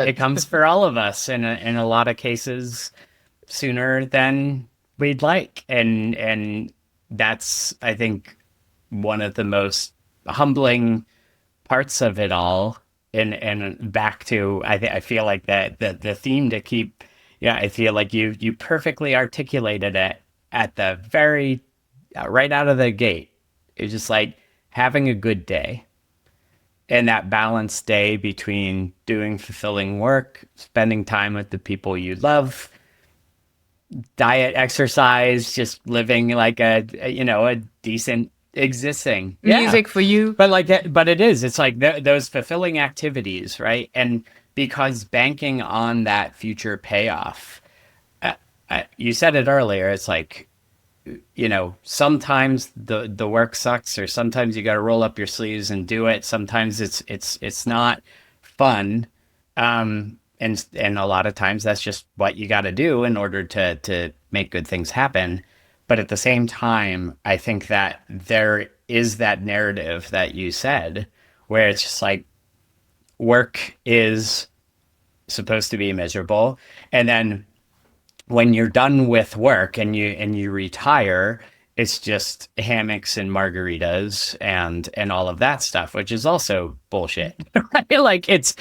It comes for all of us in a lot of cases sooner than we'd like. And that's, I think, one of the most humbling parts of it all. And back to, I feel like that the theme to keep, I feel like you perfectly articulated it at the very, right out of the gate. It's just like having a good day, and that balanced day between doing fulfilling work, spending time with the people you love, diet, exercise, just living like a decent existing music for you. But it's like those fulfilling activities, right? And because banking on that future payoff, you said it earlier, it's like, sometimes the work sucks, or sometimes you got to roll up your sleeves and do it. Sometimes it's not fun. And a lot of times that's just what you got to do in order to make good things happen. But at the same time, I think that there is that narrative that you said, where it's just like work is supposed to be miserable. And then when you're done with work and you retire, it's just hammocks and margaritas and all of that stuff, which is also bullshit. Right? Like it's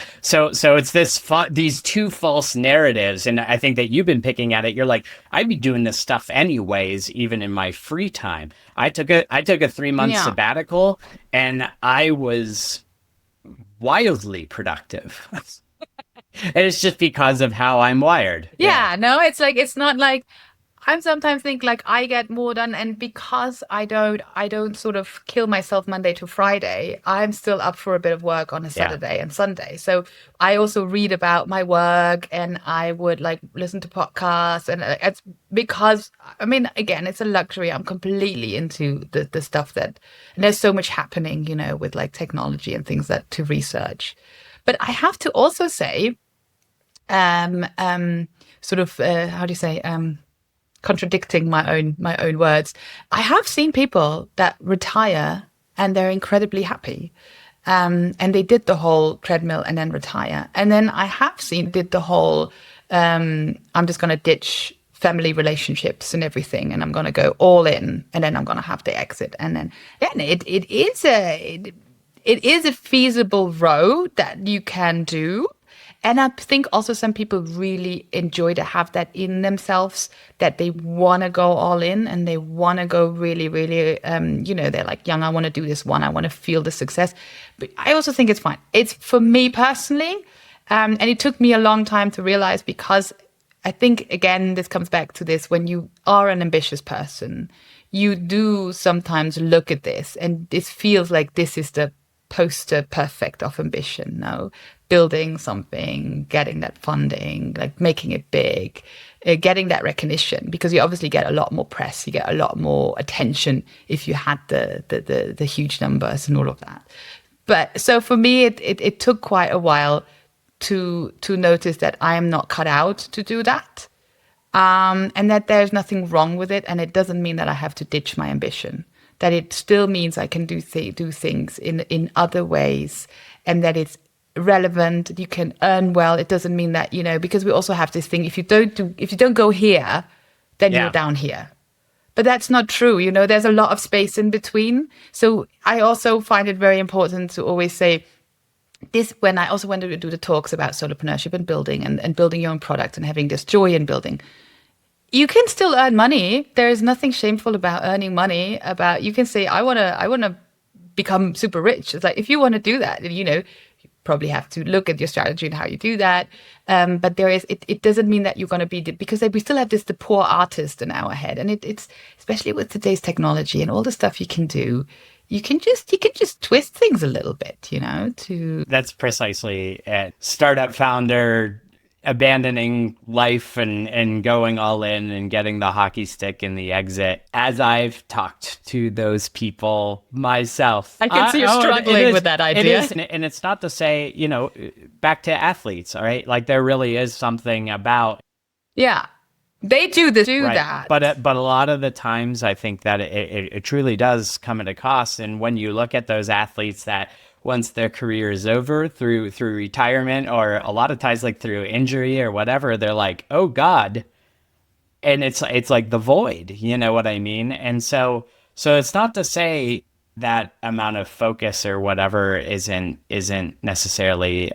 these two false narratives. And I think that you've been picking at it. You're like, I'd be doing this stuff anyways, even in my free time. I took a 3-month sabbatical, and I was wildly productive. And it's just because of how I'm wired. No, it's like, it's not like, I sometimes think like I get more done, and because I don't sort of kill myself Monday to Friday, I'm still up for a bit of work on a Saturday and Sunday. So I also read about my work, and I would like listen to podcasts, and it's because, again, it's a luxury. I'm completely into the stuff and there's so much happening, with like technology and things that to research. But I have to also say, contradicting my own words, I have seen people that retire and they're incredibly happy, and they did the whole treadmill and then retire. And then I have seen did the whole I'm just going to ditch family relationships and everything, and I'm going to go all in, and then I'm going to have the exit. And then it is a feasible road that you can do. And I think also some people really enjoy to have that in themselves, that they want to go all in and they want to go really, really, they're like, young, I want to do this one. I want to feel the success. But I also think it's fine. It's for me personally. And it took me a long time to realize, because I think, again, this comes back to this, when you are an ambitious person, you do sometimes look at this and this feels like this is the poster perfect of ambition. No, building something, getting that funding, like making it big, getting that recognition, because you obviously get a lot more press, you get a lot more attention if you had the huge numbers and all of that. But so for me, it took quite a while to notice that I am not cut out to do that, and that there's nothing wrong with it, and it doesn't mean that I have to ditch my ambition. That it still means I can do things in other ways, and that it's relevant. You can earn well. It doesn't mean that, because we also have this thing: if you don't go here, then you're down here. But that's not true. There's a lot of space in between. So I also find it very important to always say this when I also went to do the talks about solopreneurship and building and building your own product and having this joy in building. You can still earn money. There is nothing shameful about earning money. You can say, I want to become super rich. It's like, if you want to do that, you probably have to look at your strategy and how you do that. But it doesn't mean that you're going to be, because we still have the poor artist in our head. And it's, especially with today's technology and all the stuff you can do, you can just twist things a little bit, That's precisely it. Startup founder abandoning life and going all in and getting the hockey stick in the exit. As I've talked to those people myself, I can see you're struggling with that idea. It is, and it's not to say, back to athletes, all right? Like there really is something about. Yeah, they do right. that. But a lot of the times I think that it truly does come at a cost. And when you look at those athletes that once their career is over through retirement, or a lot of times like through injury or whatever, they're like, oh God. And it's like the void, you know what I mean? And so it's not to say that amount of focus or whatever isn't necessarily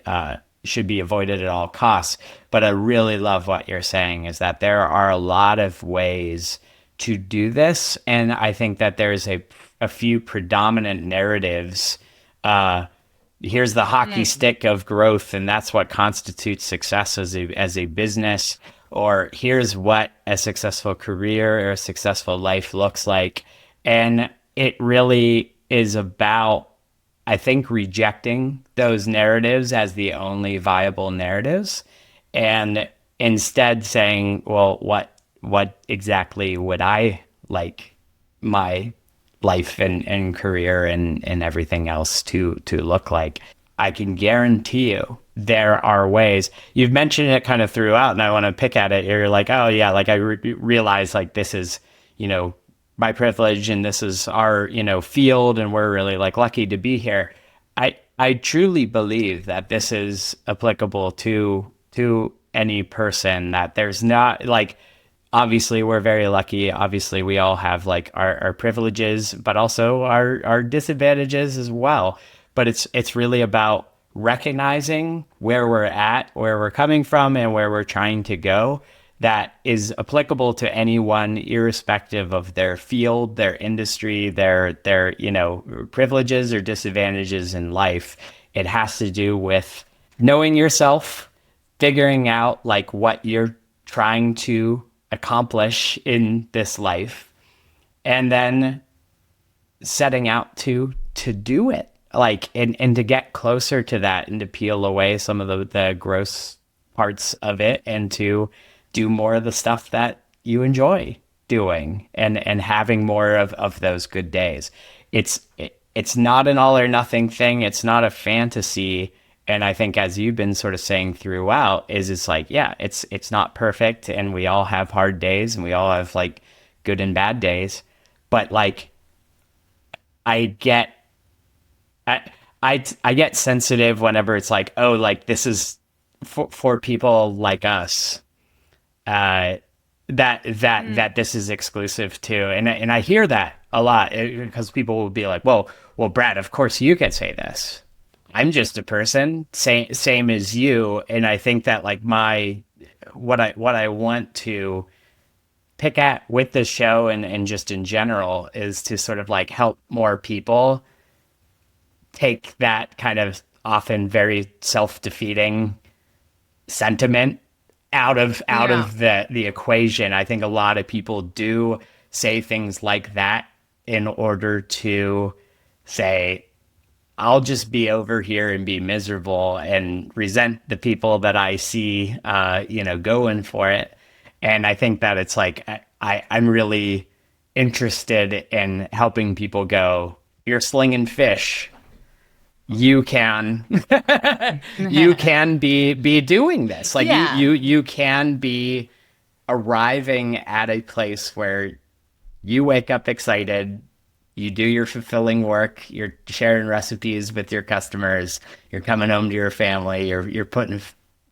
should be avoided at all costs. But I really love what you're saying, is that there are a lot of ways to do this. And I think that there's a few predominant narratives. Here's the hockey stick of growth, and that's what constitutes success as a business, or here's what a successful career or a successful life looks like. And it really is about, I think, rejecting those narratives as the only viable narratives, and instead saying, well, what exactly would I like my life and career and everything else to look like? I can guarantee you there are ways. You've mentioned it kind of throughout, and I want to pick at it. You're like, oh yeah, like I realize like this is, my privilege, and this is our, field, and we're really like lucky to be here. I truly believe that this is applicable to any person, that there's not like, obviously we're very lucky. Obviously we all have like our privileges, but also our disadvantages as well. But it's really about recognizing where we're at, where we're coming from, and where we're trying to go. That is applicable to anyone, irrespective of their field, their industry, their privileges or disadvantages in life. It has to do with knowing yourself, figuring out like what you're trying to accomplish in this life, and then setting out to do it, like and to get closer to that, and to peel away some of the gross parts of it, and to do more of the stuff that you enjoy doing, and having more of those good days. It's not an all or nothing thing. It's not a fantasy. And I think, as you've been sort of saying throughout, it's like, yeah, it's not perfect, and we all have hard days, and we all have like good and bad days. But like, I get sensitive whenever it's like, oh, like this is for people like us, that this is exclusive to, and I hear that a lot, because people will be like, well, Brad, of course you can say this. I'm just a person, same as you. And I think that like what I want to pick at with this show and just in general is to sort of like help more people take that kind of often very self-defeating sentiment out Yeah. of the equation. I think a lot of people do say things like that in order to say, I'll just be over here and be miserable and resent the people that I see, going for it. And I think that it's like, I'm really interested in helping people go, you're slinging fish. You can, you can be doing this. Like Yeah. you can be arriving at a place where you wake up excited, you do your fulfilling work, you're sharing recipes with your customers, you're coming home to your family, you're putting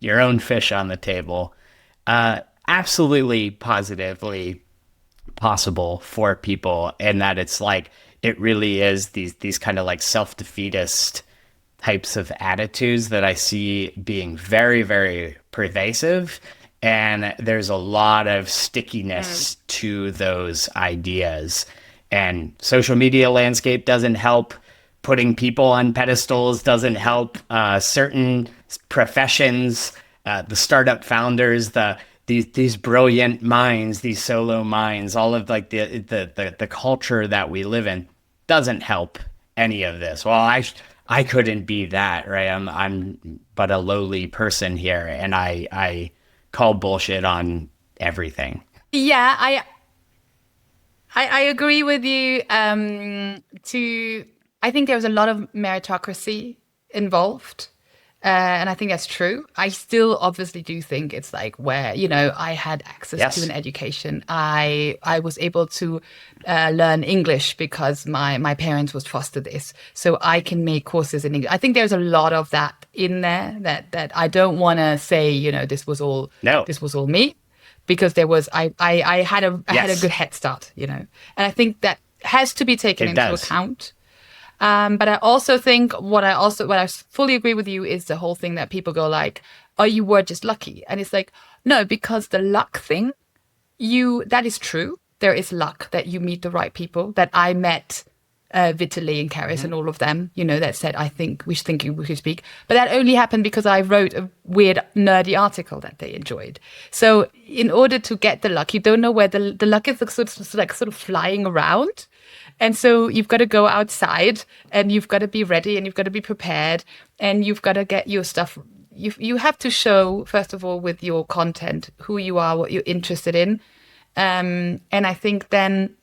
your own fish on the table. Absolutely positively possible for people, and that it's like it really is these kind of like self-defeatist types of attitudes that I see being very, very pervasive. And there's a lot of stickiness to those ideas. And social media landscape doesn't help. Putting people on pedestals doesn't help. Certain professions, the startup founders, these brilliant minds, these solo minds, all of like the culture that we live in doesn't help any of this. Well, I couldn't be that, right? I'm but a lowly person here, and I call bullshit on everything. Yeah, I agree with you. I think there was a lot of meritocracy involved. And I think that's true. I still obviously do think it's like where, I had access to Yes. an education. I was able to learn English because my parents was foster this. So I can make courses in English. I think there's a lot of that in there that I don't want to say, No. this was all me, because there was I had a Yes. good head start, and I think that has to be taken It into does. account. But I also think what I fully agree with you is the whole thing that people go like, "Oh, you were just lucky," and it's like, no, because the luck thing, that is true. There is luck that you meet the right people. That I met Vitaly and Karis and all of them, that said, I think we should speak. But that only happened because I wrote a weird, nerdy article that they enjoyed. So in order to get the luck, you don't know where the luck is sort of flying around. And so you've got to go outside and you've got to be ready and you've got to be prepared and you've got to get your stuff. You have to show, first of all, with your content, who you are, what you're interested in. And I think then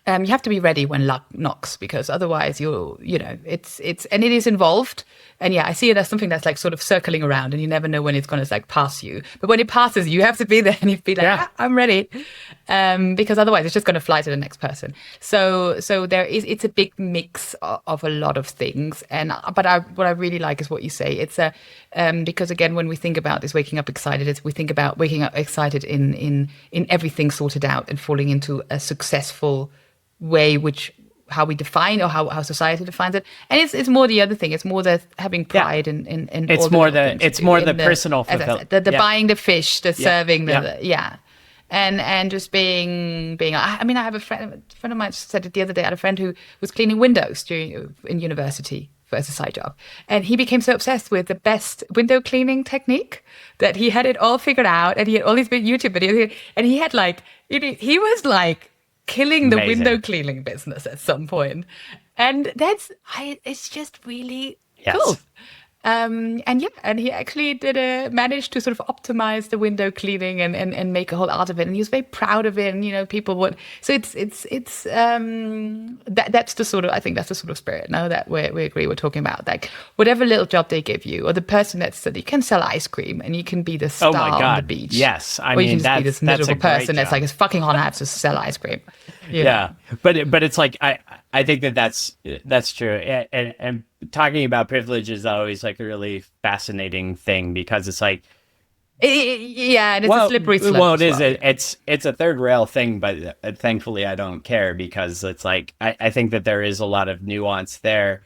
you have to be ready when luck knocks, because otherwise it's and it is involved. And yeah, I see it as something that's like sort of circling around and you never know when it's going to like pass you. But when it passes, you have to be there and you be like, Yeah. I'm ready. Because otherwise it's just going to fly to the next person. So it's a big mix of a lot of things. And, what I really like is what you say. It's because again, when we think about this waking up excited, we think about waking up excited in everything sorted out and falling into a successful way, how we define or how society defines it. And it's more the other thing. It's more the having pride in It's all the more little the things you it's do, more in the personal as I fulfillment. said, the buying the fish, the serving, Yeah. yeah. And just being I mean, I have a friend of mine said it the other day. I had a friend who was cleaning windows in university as a side job, and he became so obsessed with the best window cleaning technique that he had it all figured out, and he had all these big YouTube videos, and he had like he was like killing the Amazing. window cleaning business at some point. And it's just really Yes. cool. And he actually managed to sort of optimize the window cleaning and make a whole art of it. And he was very proud of it. And, people would, so that's the sort of, I think that's the sort of spirit now that we agree we're talking about. Like whatever little job they give you, or the person that said you can sell ice cream and you can be the star Oh my on the God. beach. Yes. I or you mean, can just be this that's a miserable great person that's job. like, it's fucking hot, I have to sell ice cream. Yeah. But it's like, I think that's true. And talking about privilege is always like a really fascinating thing, because it's like, and it's a slippery slope. well, as it is. well. It's a third rail thing, but thankfully I don't care, because it's like I think that there is a lot of nuance there,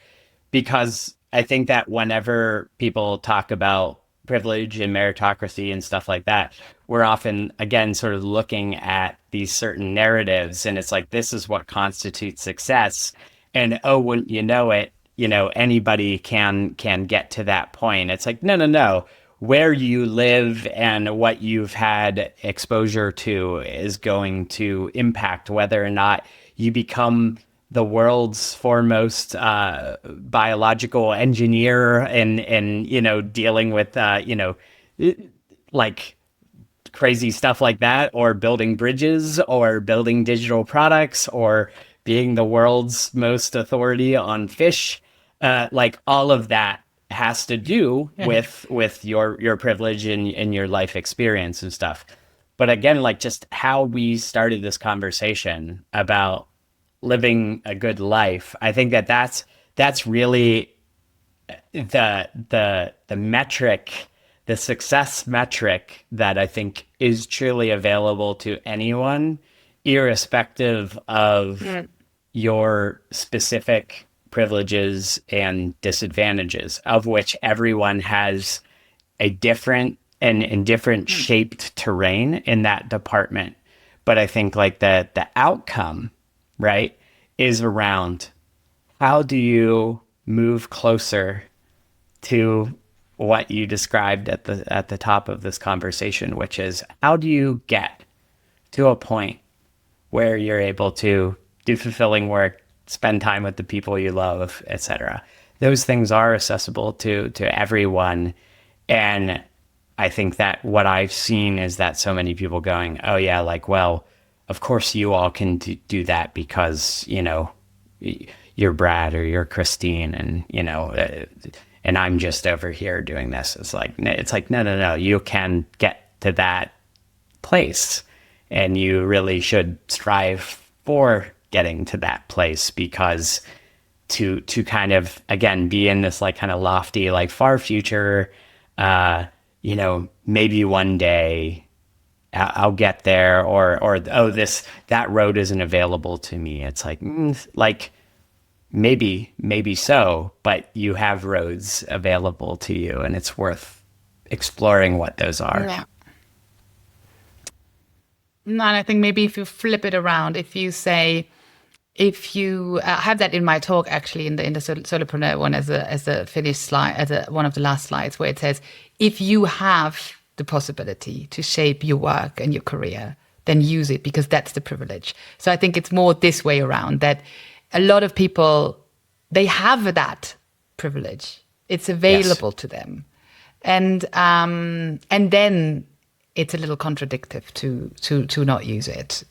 because I think that whenever people talk about privilege and meritocracy and stuff like that, we're often, again, sort of looking at these certain narratives, and it's like, this is what constitutes success. And oh, wouldn't you know it, anybody can get to that point. It's like, no, no, no. Where you live and what you've had exposure to is going to impact whether or not you become the world's foremost biological engineer and dealing with like crazy stuff like that, or building bridges, or building digital products, or being the world's most authority on fish. Like all of that has to do with your privilege and your life experience and stuff. But again, like just how we started this conversation about living a good life, I think that's really the metric, the success metric that I think is truly available to anyone, irrespective of your specific privileges and disadvantages, of which everyone has a different and different shaped terrain in that department. But I think like the outcome, right, is around how do you move closer to what you described at the top of this conversation, which is how do you get to a point where you're able to do fulfilling work, spend time with the people you love, etc. Those things are accessible to everyone. And I think that what I've seen is that so many people going, oh yeah, like, well, of course you all can do that because, you're Brad or you're Christine and, and I'm just over here doing this. It's like, no, no, no, you can get to that place, and you really should strive for getting to that place, because to kind of, again, be in this like kind of lofty, like far future, maybe one day I'll get there, or oh, that road isn't available to me. It's like, maybe so, but you have roads available to you, and it's worth exploring what those are. Yeah. No, and I think maybe if you flip it around, if you have that in my talk, actually, in the solopreneur one, as a finished slide, as one of the last slides, where it says, if you have the possibility to shape your work and your career, then use it, because that's the privilege. So I think it's more this way around, that a lot of people, they have that privilege. It's available to them. And then it's a little contradictory to not use it,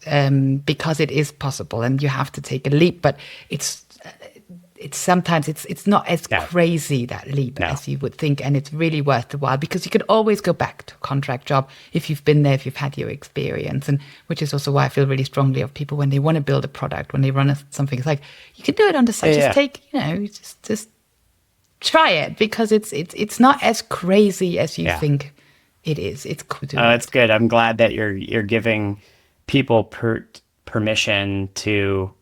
because it is possible and you have to take a leap, but it's sometimes it's not as crazy, that leap, as you would think, and it's really worth the while, because you can always go back to a contract job if you've been there, if you've had your experience, and which is also why I feel really strongly of people when they want to build a product, when they run something. It's like, you can do it on the side, just take, just try it, because it's not as crazy as you think it is. It's cool. It's good. I'm glad that you're giving people permission to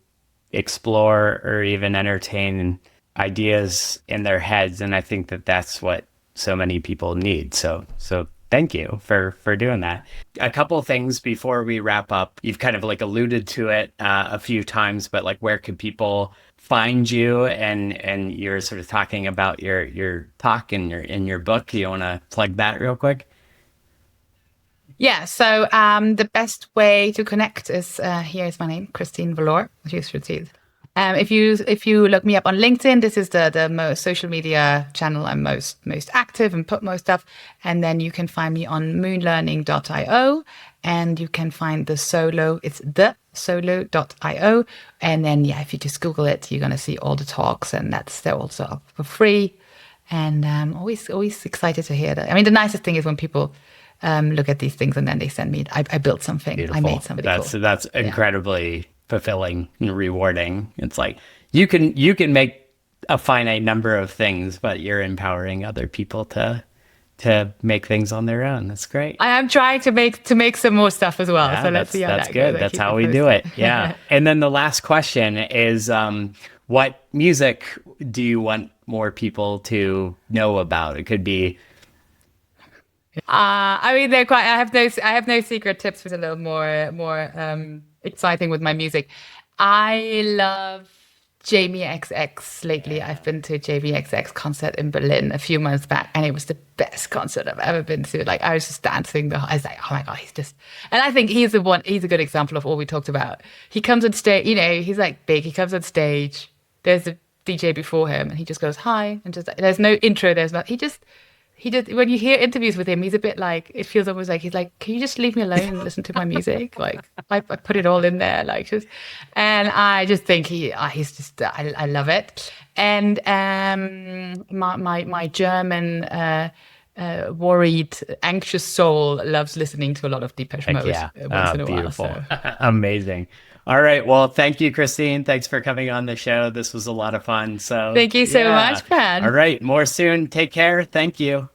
explore or even entertain ideas in their heads, and I think that that's what so many people need. So thank you for doing that. A couple of things before we wrap up. You've kind of like alluded to it a few times, but like, where could people find you? And you're sort of talking about your talk and your book. You want to plug that real quick? Yeah, so the best way to connect is, here is my name, Christine Vallaure, which you should see. If you look me up on LinkedIn, this is the most social media channel I'm most active and put most stuff. And then you can find me on moonlearning.io, and you can find the solo, it's thesolo.io. And then, if you just Google it, you're going to see all the talks, and they're also up for free. And always excited to hear that. I mean, the nicest thing is when people look at these things and then they send me, I built something. Beautiful. I made something cool. That's incredibly fulfilling and rewarding. It's like you can make a finite number of things, but you're empowering other people to make things on their own. That's great. I am trying to make some more stuff as well. So let's see how that's good. That's how we do it. Yeah. And then the last question is, what music do you want more people to know about? It could be. I mean, they're quite. I have no secret tips. Was a little more exciting with my music. I love Jamie XX lately. I've been to a Jamie XX concert in Berlin a few months back, and it was the best concert I've ever been to. Like, I was just dancing. I was like, oh my God, he's just, and I think he's the one, he's a good example of all we talked about. He comes on stage, you know, he's like big, he comes on stage, there's a DJ before him, and he just goes, hi, and just, there's no intro, there's not, he just, when you hear interviews with him, he's a bit like, it feels almost like he's like, can you just leave me alone and listen to my music? Like, I put it all in there, like, just, and I just think he's just, I love it. And my German worried, anxious soul loves listening to a lot of Depeche Mode once in a beautiful. while. So. Amazing. All right. Well, thank you, Christine. Thanks for coming on the show. This was a lot of fun. So thank you so much, Brad. All right. More soon. Take care. Thank you.